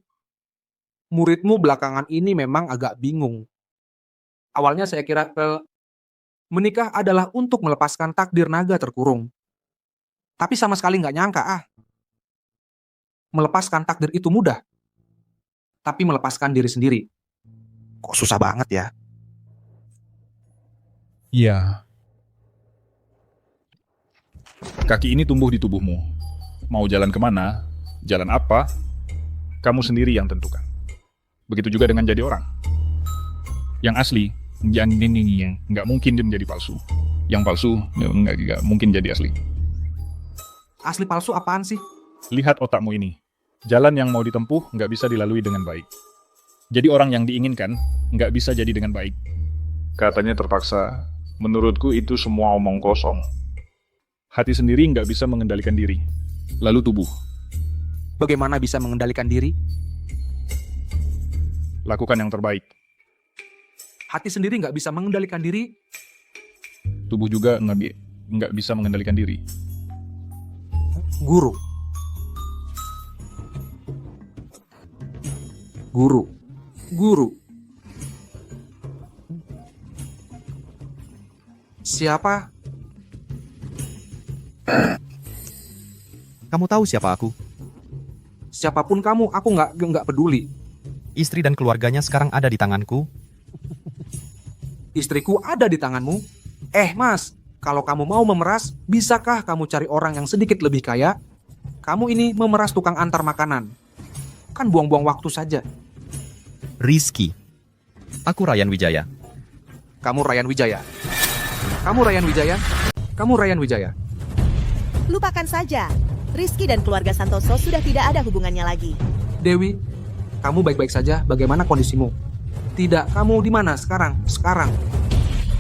muridmu belakangan ini memang agak bingung. Awalnya saya kira menikah adalah untuk melepaskan takdir naga terkurung. Tapi sama sekali nggak nyangka, melepaskan takdir itu mudah. Tapi melepaskan diri sendiri, kok susah banget ya? Iya. Kaki ini tumbuh di tubuhmu. Mau jalan kemana, jalan apa, kamu sendiri yang tentukan. Begitu juga dengan jadi orang. Yang asli, nggak mungkin dia menjadi palsu. Yang palsu, nggak mungkin jadi asli. Asli palsu apaan sih? Lihat otakmu ini. Jalan yang mau ditempuh nggak bisa dilalui dengan baik. Jadi orang yang diinginkan nggak bisa jadi dengan baik. Katanya terpaksa. Menurutku itu semua omong kosong. Hati sendiri nggak bisa mengendalikan diri. Lalu tubuh. Bagaimana bisa mengendalikan diri? Lakukan yang terbaik. Hati sendiri nggak bisa mengendalikan diri. Tubuh juga nggak bisa mengendalikan diri. Guru. Siapa? Kamu tahu siapa aku? Siapapun kamu, aku nggak peduli. Istri dan keluarganya sekarang ada di tanganku. Istriku ada di tanganmu. Mas, kalau kamu mau memeras, bisakah kamu cari orang yang sedikit lebih kaya? Kamu ini memeras tukang antar makanan. Kan buang-buang waktu saja. Rizky. Aku Ryan Wijaya. Kamu Ryan Wijaya. Kamu Ryan Wijaya. Kamu Ryan Wijaya. Lupakan saja. Rizky dan keluarga Santoso sudah tidak ada hubungannya lagi. Dewi, kamu baik-baik saja. Bagaimana kondisimu? Tidak, kamu di mana sekarang? Sekarang.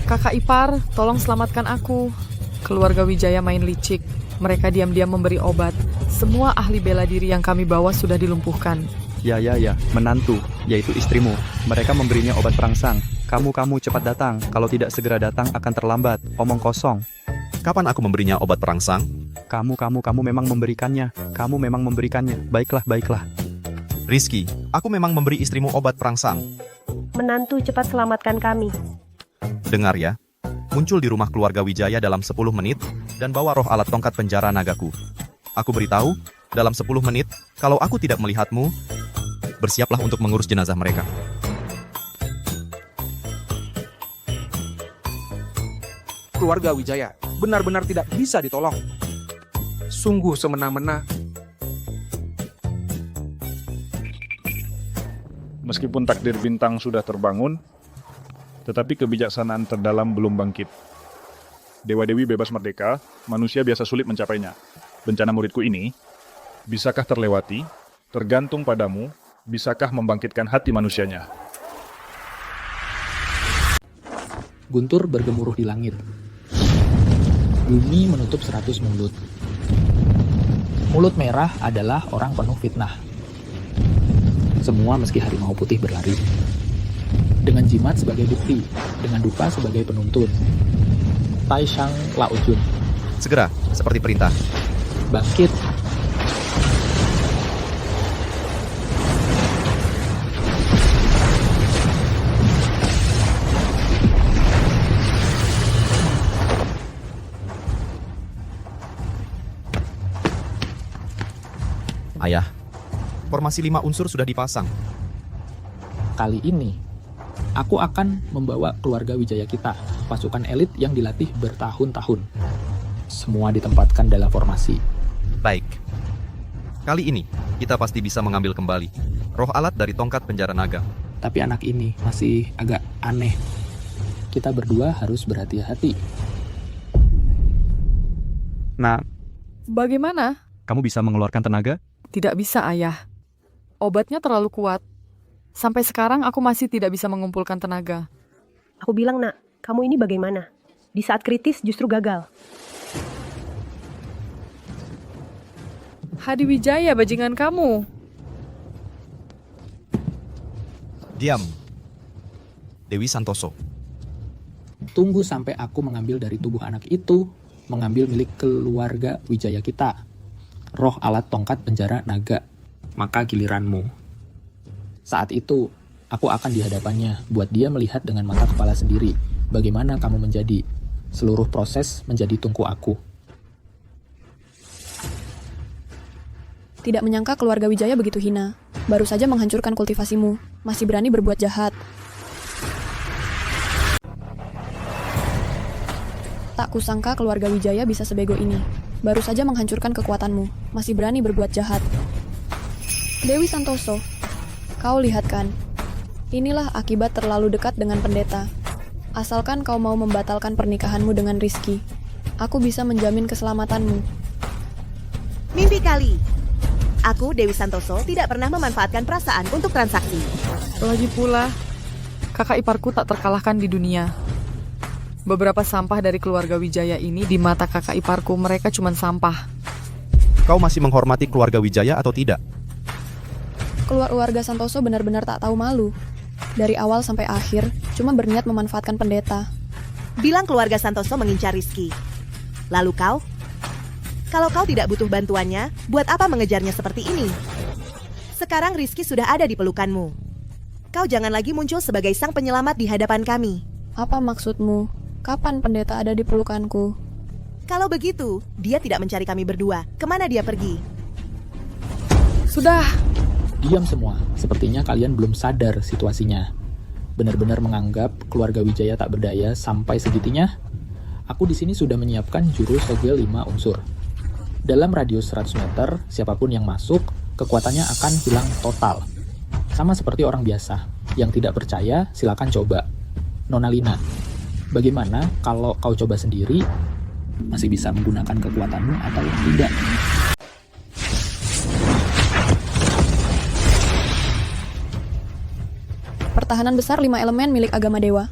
Kakak ipar, tolong selamatkan aku. Keluarga Wijaya main licik. Mereka diam-diam memberi obat. Semua ahli bela diri yang kami bawa sudah dilumpuhkan. Ya, menantu, yaitu istrimu. Mereka memberinya obat perangsang. Kamu cepat datang. Kalau tidak segera datang akan terlambat. Omong kosong. Kapan aku memberinya obat perangsang? Kamu memang memberikannya. Baiklah. Rizky, aku memang memberi istrimu obat perangsang. Menantu, cepat selamatkan kami. Dengar ya, muncul di rumah keluarga Wijaya dalam 10 menit, dan bawa roh alat tongkat penjara nagaku. Aku beritahu, dalam 10 menit, kalau aku tidak melihatmu, bersiaplah untuk mengurus jenazah mereka. Keluarga Wijaya benar-benar tidak bisa ditolong. Sungguh semena-mena. Meskipun takdir bintang sudah terbangun, tetapi kebijaksanaan terdalam belum bangkit. Dewa-dewi bebas merdeka, manusia biasa sulit mencapainya. Bencana muridku ini, bisakah terlewati? Tergantung padamu, bisakah membangkitkan hati manusianya? Guntur bergemuruh di langit. Bumi menutup 100 mulut. Mulut merah adalah orang penuh fitnah. Semua meski harimau putih berlari. Dengan jimat sebagai bukti, dengan dupa sebagai penuntun. Tai Shang Lao Jun. Segera, seperti perintah. Bangkit. Ayah, formasi 5 unsur sudah dipasang. Kali ini, aku akan membawa keluarga Wijaya kita, pasukan elit yang dilatih bertahun-tahun. Semua ditempatkan dalam formasi. Baik. Kali ini, kita pasti bisa mengambil kembali roh alat dari tongkat penjara naga. Tapi anak ini masih agak aneh. Kita berdua harus berhati-hati. Nah, Bagaimana? kamu bisa mengeluarkan tenaga? Tidak bisa, Ayah. Obatnya terlalu kuat. Sampai sekarang aku masih tidak bisa mengumpulkan tenaga. Aku bilang, Nak, kamu ini bagaimana? Di saat kritis justru gagal. Hadi Wijaya, bajingan kamu. Diam. Dewi Santoso. Tunggu sampai aku mengambil dari tubuh anak itu, mengambil milik keluarga Wijaya kita. Roh alat tongkat penjara naga. Maka giliranmu. Saat itu, aku akan di hadapannya, buat dia melihat dengan mata kepala sendiri bagaimana kamu menjadi. Seluruh proses menjadi tungku aku. Tidak menyangka keluarga Wijaya begitu hina. Baru saja menghancurkan kultivasimu. Masih berani berbuat jahat. Tak kusangka keluarga Wijaya bisa sebego ini. Baru saja menghancurkan kekuatanmu. Masih berani berbuat jahat. Dewi Santoso, kau lihat kan? Inilah akibat terlalu dekat dengan pendeta. Asalkan kau mau membatalkan pernikahanmu dengan Rizky, aku bisa menjamin keselamatanmu. Mimpi kali. Aku, Dewi Santoso, tidak pernah memanfaatkan perasaan untuk transaksi. Lagi pula, kakak iparku tak terkalahkan di dunia. Beberapa sampah dari keluarga Wijaya ini di mata kakak iparku mereka cuma sampah. Kau masih menghormati keluarga Wijaya atau tidak? Keluarga Santoso benar-benar tak tahu malu. Dari awal sampai akhir, cuma berniat memanfaatkan pendeta. Bilang keluarga Santoso mengincar Rizky. Lalu kau? Kalau kau tidak butuh bantuannya, buat apa mengejarnya seperti ini? Sekarang Rizky sudah ada di pelukanmu. Kau jangan lagi muncul sebagai sang penyelamat di hadapan kami. Apa maksudmu? Kapan pendeta ada di pelukanku? Kalau begitu, dia tidak mencari kami berdua. Kemana dia pergi? Sudah. Diam semua, sepertinya kalian belum sadar situasinya. Benar-benar menganggap keluarga Wijaya tak berdaya sampai segitunya? Aku di sini sudah menyiapkan jurus segel 5 unsur. Dalam radius 100 meter, siapapun yang masuk, kekuatannya akan hilang total. Sama seperti orang biasa. Yang tidak percaya, silakan coba. Nona Lina, bagaimana kalau kau coba sendiri, masih bisa menggunakan kekuatanmu atau tidak? Pertahanan besar 5 elemen milik agama dewa.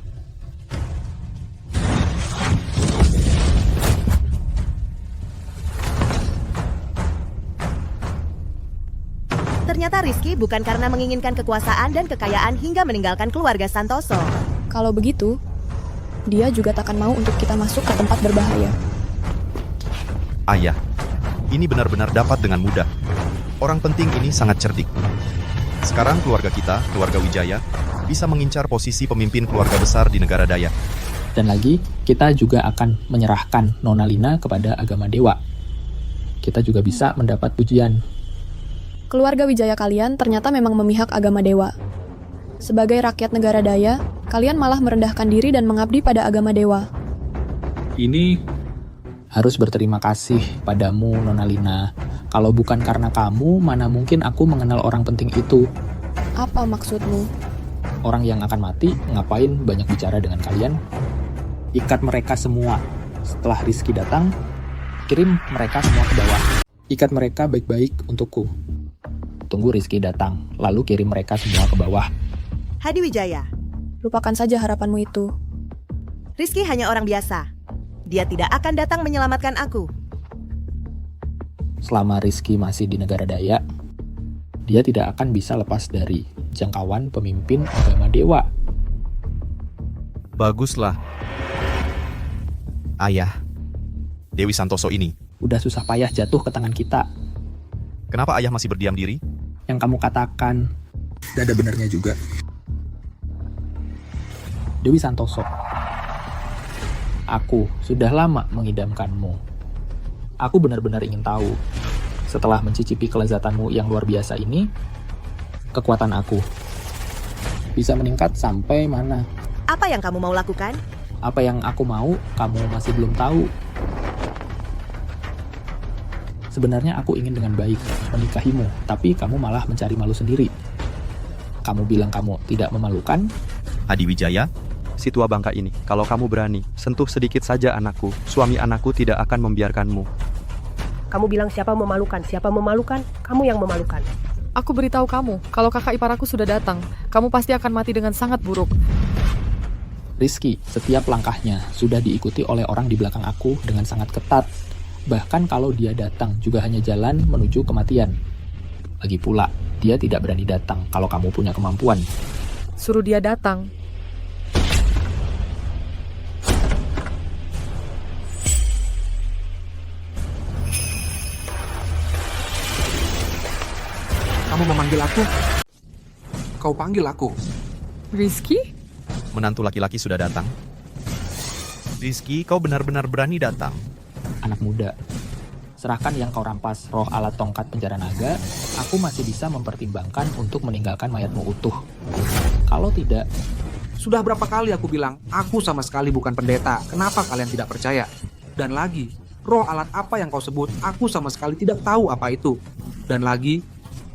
Ternyata Rizky bukan karena menginginkan kekuasaan dan kekayaan hingga meninggalkan keluarga Santoso. Kalau begitu, dia juga takkan mau untuk kita masuk ke tempat berbahaya. Ayah, ini benar-benar dapat dengan mudah. Orang penting ini sangat cerdik. Sekarang keluarga kita, keluarga Wijaya, bisa mengincar posisi pemimpin keluarga besar di negara Dayak. Dan lagi, kita juga akan menyerahkan Nona Lina kepada agama dewa. Kita juga bisa mendapat pujian. Keluarga Wijaya kalian ternyata memang memihak agama dewa. Sebagai rakyat negara Daya, kalian malah merendahkan diri dan mengabdi pada agama dewa. Ini harus berterima kasih padamu, Nona Lina. Kalau bukan karena kamu, mana mungkin aku mengenal orang penting itu. Apa maksudmu? Orang yang akan mati, ngapain banyak bicara dengan kalian? Ikat mereka semua. Setelah Rizky datang, kirim mereka semua ke bawah. Ikat mereka baik-baik untukku. Tunggu Rizky datang, lalu kirim mereka semua ke bawah. Hadi Wijaya, Lupakan saja harapanmu itu. Rizky hanya orang biasa. Dia tidak akan datang menyelamatkan aku. Selama Rizky masih di negara Dayak, dia tidak akan bisa lepas dari jangkauan pemimpin agama dewa. Baguslah. Ayah, Dewi Santoso ini. Udah susah payah jatuh ke tangan kita. Kenapa ayah masih berdiam diri? Yang kamu katakan, gak ada benarnya juga. Dewi Santoso, aku sudah lama mengidamkanmu. Aku benar-benar ingin tahu, setelah mencicipi kelezatanmu yang luar biasa ini, kekuatan aku bisa meningkat sampai mana? Apa yang kamu mau lakukan? Apa yang aku mau, kamu masih belum tahu. Sebenarnya aku ingin dengan baik menikahimu, tapi kamu malah mencari malu sendiri. Kamu bilang kamu tidak memalukan. Hadi Wijaya, Si tua bangka ini, kalau kamu berani, sentuh sedikit saja anakku. Suami anakku tidak akan membiarkanmu. Kamu bilang siapa memalukan? Siapa memalukan? Kamu yang memalukan. Aku beritahu kamu, kalau kakak ipar aku sudah datang, kamu pasti akan mati dengan sangat buruk. Rizky, setiap langkahnya sudah diikuti oleh orang di belakang aku dengan sangat ketat. Bahkan kalau dia datang juga hanya jalan menuju kematian. Lagi pula, dia tidak berani datang kalau kamu punya kemampuan. Suruh dia datang. Kamu memanggil aku? Kau panggil aku? Rizky? Menantu laki-laki sudah datang. Rizky, kau benar-benar berani datang. Anak muda, serahkan yang kau rampas, roh alat tongkat penjara naga, aku masih bisa mempertimbangkan untuk meninggalkan mayatmu utuh. Kalau tidak... Sudah berapa kali aku bilang, aku sama sekali bukan pendeta. Kenapa kalian tidak percaya? Dan lagi, roh alat apa yang kau sebut, aku sama sekali tidak tahu apa itu. Dan lagi,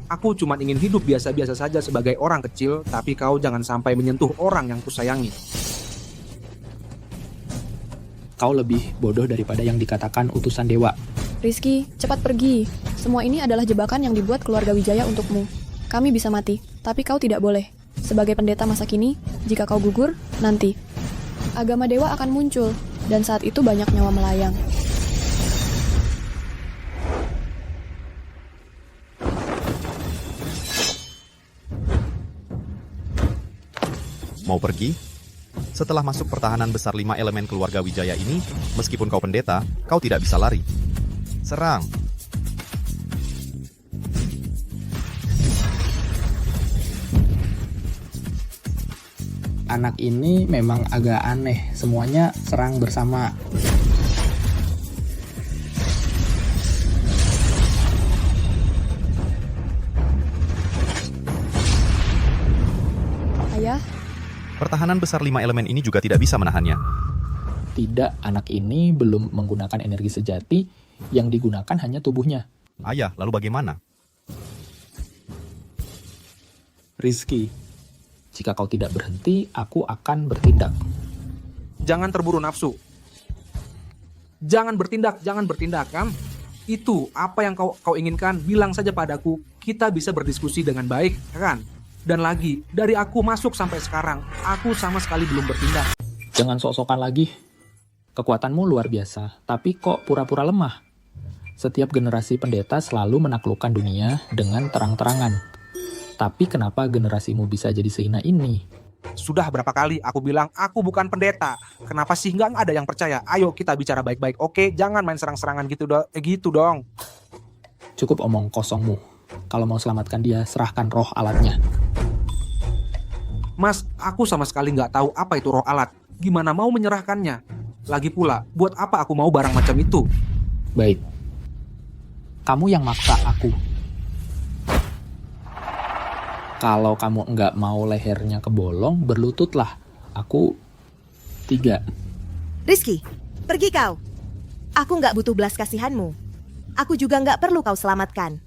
aku cuma ingin hidup biasa-biasa saja sebagai orang kecil, tapi kau jangan sampai menyentuh orang yang kusayangi. Kau lebih bodoh daripada yang dikatakan utusan dewa. Rizky, cepat pergi. Semua ini adalah jebakan yang dibuat keluarga Wijaya untukmu. Kami bisa mati, tapi kau tidak boleh. Sebagai pendeta masa kini, jika kau gugur, nanti agama dewa akan muncul, dan saat itu banyak nyawa melayang. Mau pergi? Setelah masuk pertahanan besar 5 elemen keluarga Wijaya ini, meskipun kau pendeta, kau tidak bisa lari. Serang! Anak ini memang agak aneh, semuanya serang bersama. Ayah? Pertahanan besar 5 elemen ini juga tidak bisa menahannya. Tidak, anak ini belum menggunakan energi sejati, yang digunakan hanya tubuhnya. Ayah, lalu bagaimana? Rizky, jika kau tidak berhenti, aku akan bertindak. Jangan terburu nafsu. Jangan bertindak, kan? Itu apa yang kau inginkan, bilang saja padaku. Kita bisa berdiskusi dengan baik, kan? Dan lagi, dari aku masuk sampai sekarang, aku sama sekali belum bertindak. Jangan sok-sokan lagi. Kekuatanmu luar biasa, tapi kok pura-pura lemah? Setiap generasi pendeta selalu menaklukkan dunia dengan terang-terangan. Tapi kenapa generasimu bisa jadi sehina ini? Sudah berapa kali aku bilang, aku bukan pendeta. Kenapa sih nggak ada yang percaya? Ayo kita bicara baik-baik, oke? Jangan main serang-serangan gitu dong. Cukup omong kosongmu. Kalau mau selamatkan dia, serahkan roh alatnya. Mas, aku sama sekali nggak tahu apa itu roh alat. Gimana mau menyerahkannya? Lagi pula, buat apa aku mau barang macam itu? Baik. Kamu yang maksa aku. Kalau kamu nggak mau lehernya kebolong, berlututlah. Aku 3. Rizky, pergi kau. Aku nggak butuh belas kasihanmu. Aku juga nggak perlu kau selamatkan.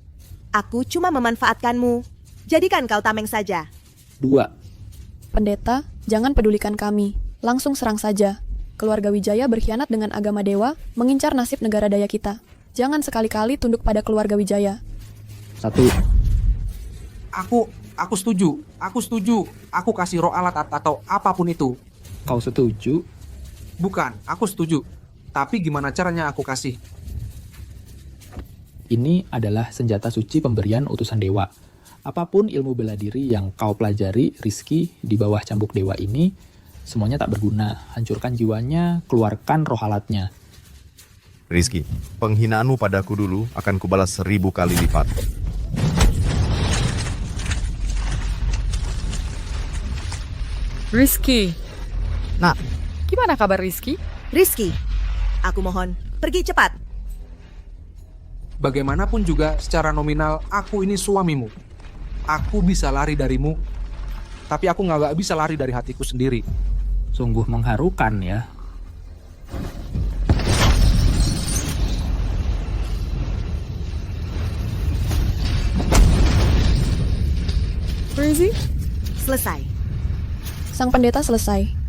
Aku cuma memanfaatkanmu. Jadikan kau tameng saja. 2. Pendeta, jangan pedulikan kami. Langsung serang saja. Keluarga Wijaya berkhianat dengan agama dewa, mengincar nasib negara daya kita. Jangan sekali-kali tunduk pada keluarga Wijaya. 1. Aku setuju. Aku kasih roh alat atau apapun itu. Kau setuju? Bukan, aku setuju. Tapi gimana caranya aku kasih? Ini adalah senjata suci pemberian utusan dewa. Apapun ilmu bela diri yang kau pelajari, Rizky, di bawah cambuk dewa ini, semuanya tak berguna. Hancurkan jiwanya, keluarkan roh alatnya. Rizky, penghinaanmu padaku dulu akan kubalas 1000 kali lipat. Rizky. Nak. Gimana kabar Rizky? Rizky, aku mohon, pergi cepat. Bagaimanapun juga, secara nominal, aku ini suamimu. Aku bisa lari darimu, tapi aku nggak bisa lari dari hatiku sendiri. Sungguh mengharukan ya. Rizky? Selesai. Sang pendeta selesai.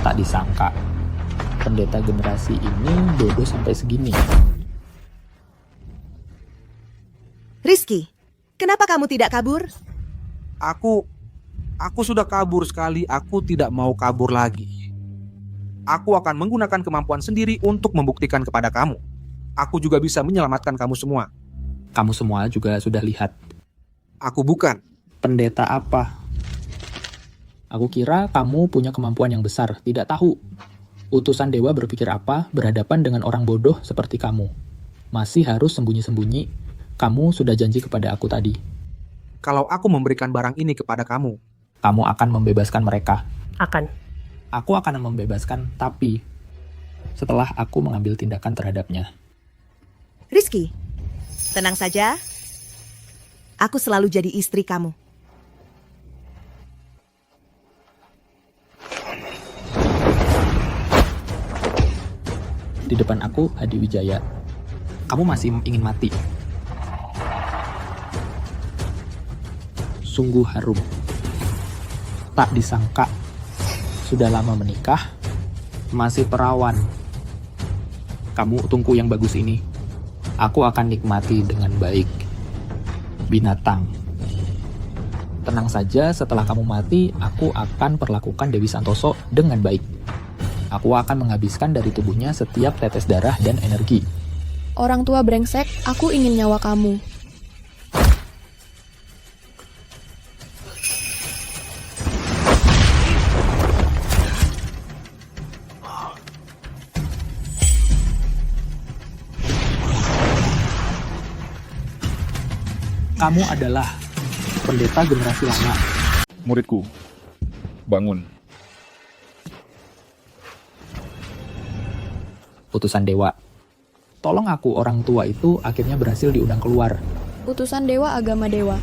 Tak disangka, pendeta generasi ini bodoh sampai segini. Rizky, kenapa kamu tidak kabur? Aku sudah kabur sekali, aku tidak mau kabur lagi. Aku akan menggunakan kemampuan sendiri untuk membuktikan kepada kamu. Aku juga bisa menyelamatkan kamu semua. Kamu semua juga sudah lihat. Aku bukan. Pendeta apa? Aku kira kamu punya kemampuan yang besar, tidak tahu. Utusan dewa berpikir apa berhadapan dengan orang bodoh seperti kamu. Masih harus sembunyi-sembunyi. Kamu sudah janji kepada aku tadi. Kalau aku memberikan barang ini kepada kamu, kamu akan membebaskan mereka. Akan. Aku akan membebaskan, tapi setelah aku mengambil tindakan terhadapnya. Rizky, tenang saja. Aku selalu jadi istri kamu. Di depan aku, Hadi Wijaya. Kamu masih ingin mati. Sungguh harum. Tak disangka, sudah lama menikah, masih perawan. Kamu tungku yang bagus ini. Aku akan nikmati dengan baik. Binatang. Tenang saja, setelah kamu mati, aku akan perlakukan Dewi Santoso dengan baik. Aku akan menghabiskan dari tubuhnya setiap tetes darah dan energi. Orang tua brengsek, aku ingin nyawa kamu. Kamu adalah pendeta generasi lama. Muridku, bangun. Utusan dewa. Tolong aku, orang tua itu akhirnya berhasil diundang keluar. Utusan dewa agama dewa.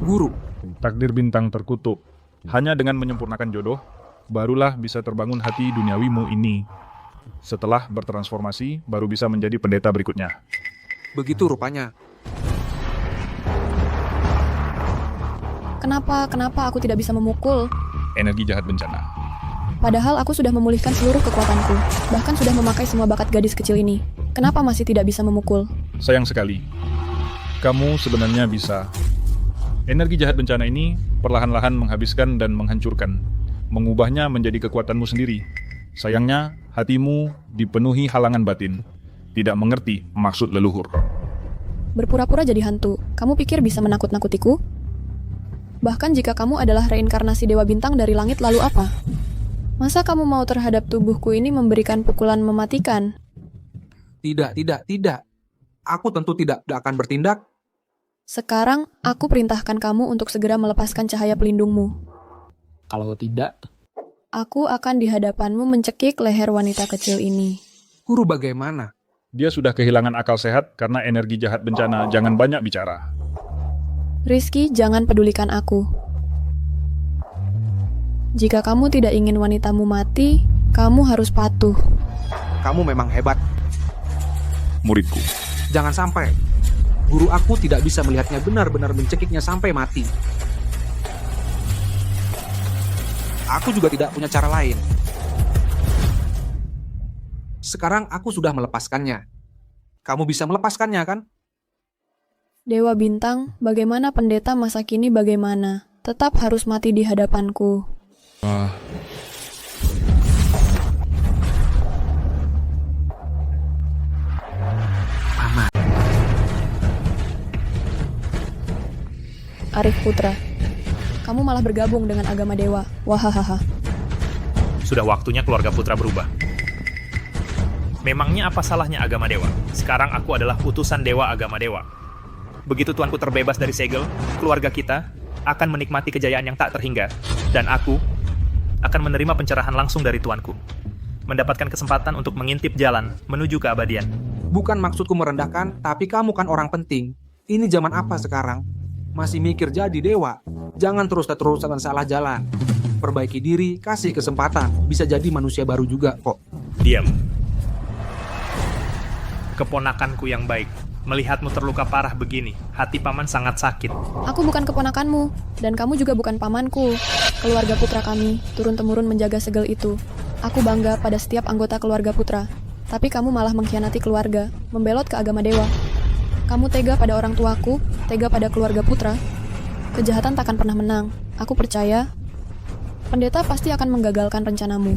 Guru. Takdir bintang terkutuk. Hanya dengan menyempurnakan jodoh, barulah bisa terbangun hati duniawimu ini. Setelah bertransformasi, baru bisa menjadi pendeta berikutnya. Begitu rupanya. Kenapa aku tidak bisa memukul? Energi jahat bencana. Padahal aku sudah memulihkan seluruh kekuatanku. Bahkan sudah memakai semua bakat gadis kecil ini. Kenapa masih tidak bisa memukul? Sayang sekali. Kamu sebenarnya bisa. Energi jahat bencana ini perlahan-lahan menghabiskan dan menghancurkan, mengubahnya menjadi kekuatanmu sendiri. Sayangnya, hatimu dipenuhi halangan batin, tidak mengerti maksud leluhur. Berpura-pura jadi hantu, kamu pikir bisa menakut-nakutiku? Bahkan jika kamu adalah reinkarnasi Dewa Bintang dari langit, lalu apa? Masa kamu mau terhadap tubuhku ini memberikan pukulan mematikan? Tidak. Aku tentu tidak akan bertindak. Sekarang, aku perintahkan kamu untuk segera melepaskan cahaya pelindungmu. Kalau tidak, Aku akan di hadapanmu mencekik leher wanita kecil ini. Guru bagaimana? Dia sudah kehilangan akal sehat karena energi jahat bencana. Jangan banyak bicara. Rizky, jangan pedulikan aku. Jika kamu tidak ingin wanitamu mati, kamu harus patuh. Kamu memang hebat. Muridku. Jangan sampai. Guru aku tidak bisa melihatnya benar-benar mencekiknya sampai mati. Aku juga tidak punya cara lain. Sekarang aku sudah melepaskannya. Kamu bisa melepaskannya, kan? Dewa Bintang, bagaimana pendeta masa kini bagaimana? Tetap harus mati di hadapanku. Paman. Arif Putra, kamu malah bergabung dengan agama dewa. Wahahaha. Sudah waktunya keluarga Putra berubah. Memangnya apa salahnya agama dewa? Sekarang aku adalah utusan dewa agama dewa. Begitu tuanku terbebas dari segel, keluarga kita akan menikmati kejayaan yang tak terhingga. Dan aku akan menerima pencerahan langsung dari tuanku. Mendapatkan kesempatan untuk mengintip jalan menuju keabadian. Bukan maksudku merendahkan, tapi kamu kan orang penting. Ini zaman apa sekarang? Masih mikir jadi dewa? Jangan terus-terusan salah jalan. Perbaiki diri, kasih kesempatan. Bisa jadi manusia baru juga kok. Diam. Keponakanku yang baik, melihatmu terluka parah begini, hati paman sangat sakit. Aku bukan keponakanmu, dan kamu juga bukan pamanku. Keluarga Putra kami, turun-temurun menjaga segel itu. Aku bangga pada setiap anggota keluarga Putra. Tapi kamu malah mengkhianati keluarga, membelot ke agama dewa. Kamu tega pada orang tuaku, tega pada keluarga Putra. Kejahatan takkan pernah menang. Aku percaya, pendeta pasti akan menggagalkan rencanamu.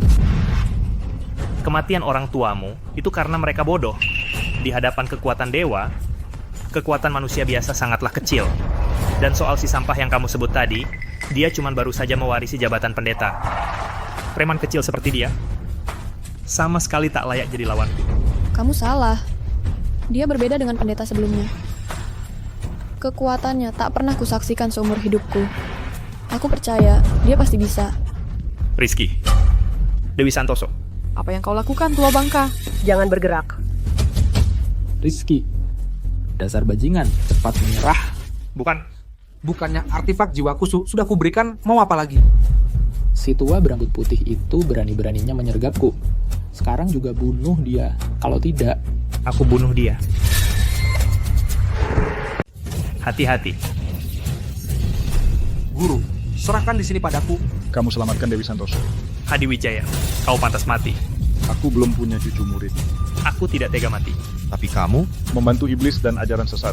Kematian orang tuamu itu karena mereka bodoh. Di hadapan kekuatan dewa, kekuatan manusia biasa sangatlah kecil. Dan soal si sampah yang kamu sebut tadi, dia cuma baru saja mewarisi jabatan pendeta. Preman kecil seperti dia, sama sekali tak layak jadi lawanku. Kamu salah. Dia berbeda dengan pendeta sebelumnya. Kekuatannya tak pernah kusaksikan seumur hidupku. Aku percaya, dia pasti bisa. Rizky, Dewi Santoso. Apa yang kau lakukan, tua bangka? Jangan bergerak. Rizky, dasar bajingan, cepat menyerah. Bukannya artefak jiwaku sudah kuberikan, mau apa lagi? Si tua berambut putih itu berani-beraninya menyergapku. Sekarang juga bunuh dia. Kalau tidak, aku bunuh dia. Hati-hati. Guru, serahkan di sini padaku. Kamu selamatkan Dewi Santoso. Hadi Wijaya, kau pantas mati. Aku belum punya cucu murid. Aku tidak tega mati. Tapi kamu membantu iblis dan ajaran sesat.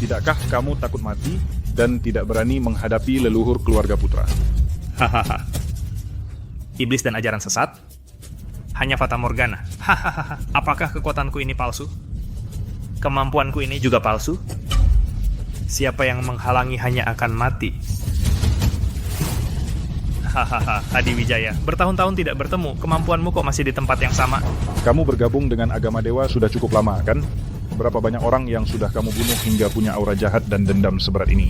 Tidakkah kamu takut mati dan tidak berani menghadapi leluhur keluarga Putra? Hahaha. Iblis dan ajaran sesat? Hanya fata morgana. Hahaha. Apakah kekuatanku ini palsu? Kemampuanku ini juga palsu? Siapa yang menghalangi hanya akan mati. Hahaha, Hadi Wijaya. Bertahun-tahun tidak bertemu, kemampuanmu kok masih di tempat yang sama? Kamu bergabung dengan agama dewa sudah cukup lama, kan? Berapa banyak orang yang sudah kamu bunuh hingga punya aura jahat dan dendam seberat ini?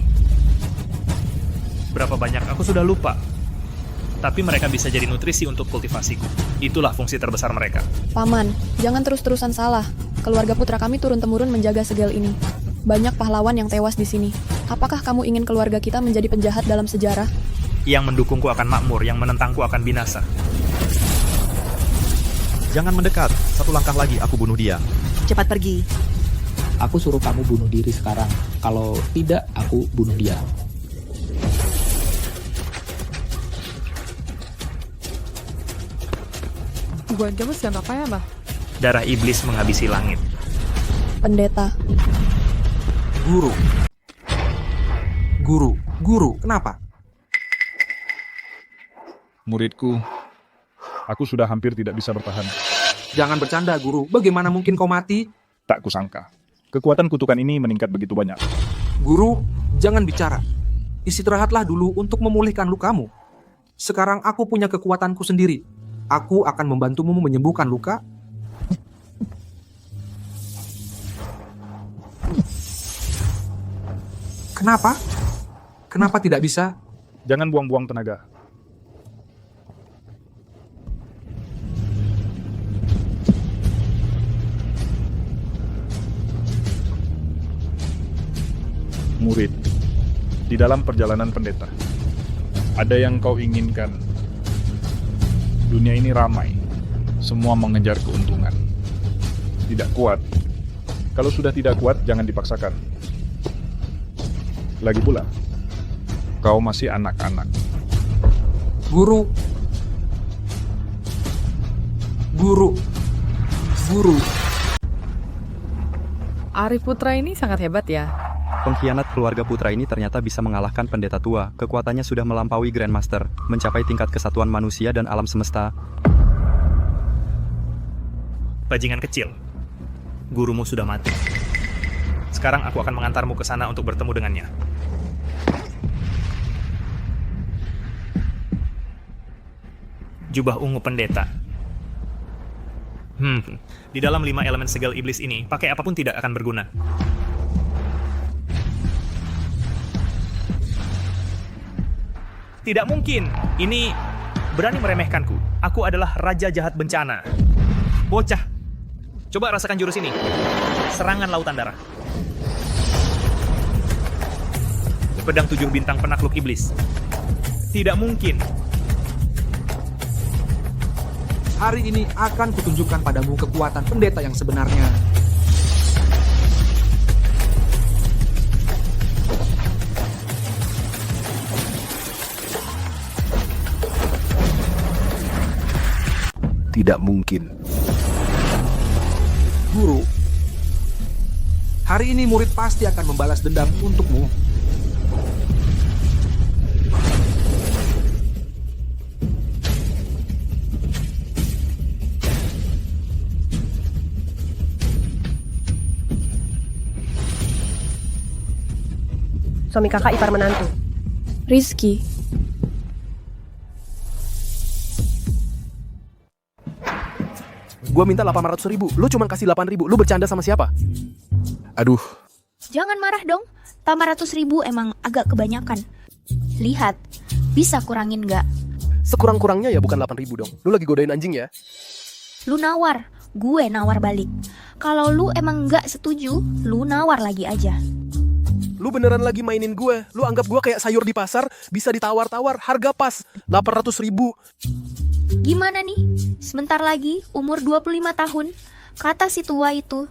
Berapa banyak aku sudah lupa. Tapi mereka bisa jadi nutrisi untuk kultivasiku. Itulah fungsi terbesar mereka. Paman, jangan terus-terusan salah. Keluarga Putra kami turun-temurun menjaga segel ini. Banyak pahlawan yang tewas di sini. Apakah kamu ingin keluarga kita menjadi penjahat dalam sejarah? Yang mendukungku akan makmur, yang menentangku akan binasa. jangan mendekat. Satu langkah lagi aku bunuh dia. Cepat pergi. Aku suruh kamu bunuh diri sekarang. Kalau tidak, aku bunuh dia. Gua aja mesti apa ya, Mbah? Darah iblis menghabisi langit. Pendeta. Guru, Guru, kenapa? Muridku, aku sudah hampir tidak bisa bertahan. Jangan bercanda, Guru. Bagaimana mungkin kau mati? Tak kusangka. Kekuatan kutukan ini meningkat begitu banyak. Guru, jangan bicara. Istirahatlah dulu untuk memulihkan lukamu. Sekarang aku punya kekuatanku sendiri. Aku akan membantumu menyembuhkan luka. Kenapa? Kenapa tidak bisa? Jangan buang-buang tenaga. Murid, di dalam perjalanan pendeta, ada yang kau inginkan. Dunia ini ramai, semua mengejar keuntungan. Tidak kuat. Kalau sudah tidak kuat, jangan dipaksakan. Lagi pula, kau masih anak-anak. Guru. Arif Putra ini sangat hebat ya. Pengkhianat keluarga Putra ini ternyata bisa mengalahkan pendeta tua. Kekuatannya sudah melampaui Grandmaster, mencapai tingkat kesatuan manusia dan alam semesta. Bajingan kecil, gurumu sudah mati. Sekarang aku akan mengantarmu ke sana untuk bertemu dengannya. Jubah ungu pendeta. Di dalam 5 elemen segel iblis ini, pakai apapun tidak akan berguna. Tidak mungkin. Ini berani meremehkanku. Aku adalah raja jahat bencana. Bocah. Coba rasakan jurus ini. Serangan lautan darah. Pedang 7 bintang penakluk iblis. Tidak mungkin. Hari ini akan kutunjukkan padamu kekuatan pendeta yang sebenarnya. Tidak mungkin. Guru, hari ini murid pasti akan membalas dendam untukmu. Suami kakak ipar menantu. Rizky. Gua minta 800.000, lu cuma kasih 8.000, lu bercanda sama siapa? Aduh. Jangan marah dong, 800.000 emang agak kebanyakan. Lihat, bisa kurangin nggak? Sekurang-kurangnya ya bukan 8.000 dong. Lu lagi godain anjing ya? Lu nawar, gue nawar balik. Kalau lu emang nggak setuju, lu nawar lagi aja. Lu beneran lagi mainin gue. Lu anggap gue kayak sayur di pasar, bisa ditawar-tawar, harga pas, 800.000. Gimana nih? Sebentar lagi, umur 25 tahun. Kata si tua itu,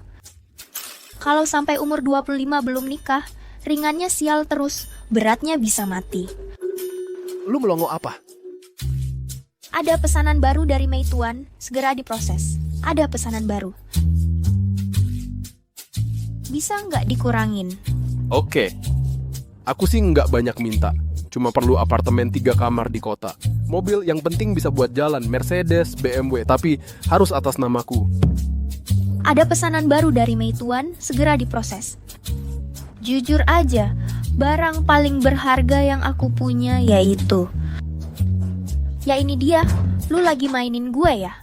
kalau sampai umur 25 belum nikah, ringannya sial terus, beratnya bisa mati. Lu melongo apa? Ada pesanan baru dari Meituan, segera diproses. Ada pesanan baru. Bisa nggak dikurangin? Oke. Aku sih nggak banyak minta. Cuma perlu apartemen 3 kamar di kota. Mobil yang penting bisa buat jalan, Mercedes, BMW, tapi harus atas namaku. Ada pesanan baru dari Meituan, segera diproses. Jujur aja, barang paling berharga yang aku punya yaitu... Ya ini dia, lu lagi mainin gue ya?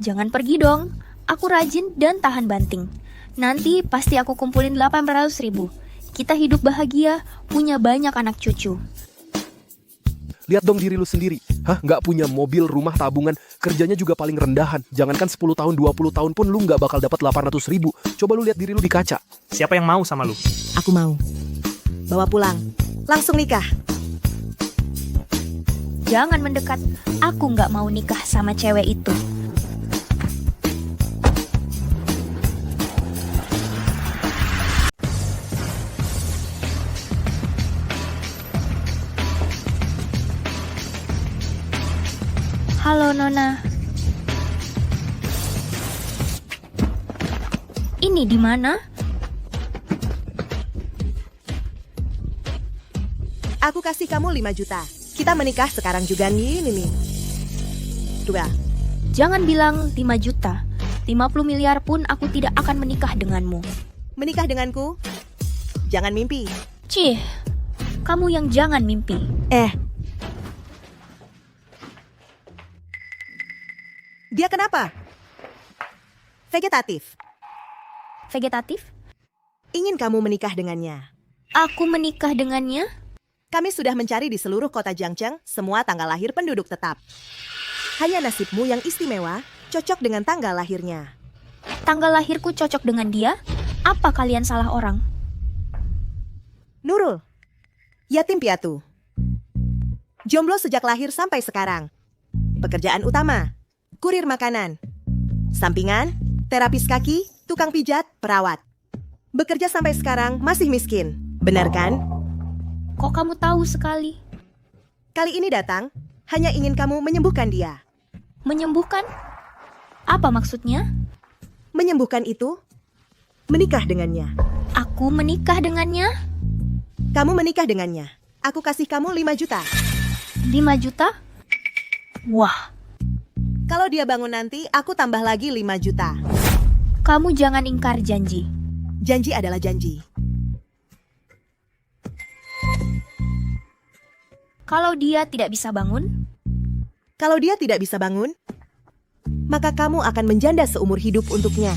Jangan pergi dong, aku rajin dan tahan banting. Nanti pasti aku kumpulin 800.000. Kita hidup bahagia, punya banyak anak cucu. Lihat dong diri lu sendiri. Nggak punya mobil, rumah, tabungan, kerjanya juga paling rendahan. Jangankan 10 tahun, 20 tahun pun lu nggak bakal dapat 800.000. Coba lu lihat diri lu di kaca. Siapa yang mau sama lu? Aku mau. Bawa pulang. Langsung nikah. Jangan mendekat, aku nggak mau nikah sama cewek itu. Halo Nona. Ini di mana? Aku kasih kamu 5 juta. Kita menikah sekarang juga nih. 2. Jangan bilang 5 juta. 50 miliar pun aku tidak akan menikah denganmu. Menikah denganku? Jangan mimpi. Cih, kamu yang jangan mimpi. Dia kenapa? Vegetatif. Vegetatif? Ingin kamu menikah dengannya. Aku menikah dengannya? Kami sudah mencari di seluruh kota Jiangcheng semua tanggal lahir penduduk tetap. Hanya nasibmu yang istimewa cocok dengan tanggal lahirnya. Tanggal lahirku cocok dengan dia? Apa kalian salah orang? Nurul, yatim piatu. Jomblo sejak lahir sampai sekarang. Pekerjaan utama, kurir makanan. Sampingan, terapis kaki, tukang pijat, perawat. Bekerja sampai sekarang masih miskin. Benar kan? Kok kamu tahu sekali? Kali ini datang, hanya ingin kamu menyembuhkan dia. Menyembuhkan? Apa maksudnya? Menyembuhkan itu, menikah dengannya. Aku menikah dengannya? Kamu menikah dengannya. Aku kasih kamu 5 juta. 5 juta? Wah. Kalau dia bangun nanti, aku tambah lagi 5 juta. Kamu jangan ingkar janji. Janji adalah janji. Kalau dia tidak bisa bangun? Kalau dia tidak bisa bangun, maka kamu akan menjanda seumur hidup untuknya.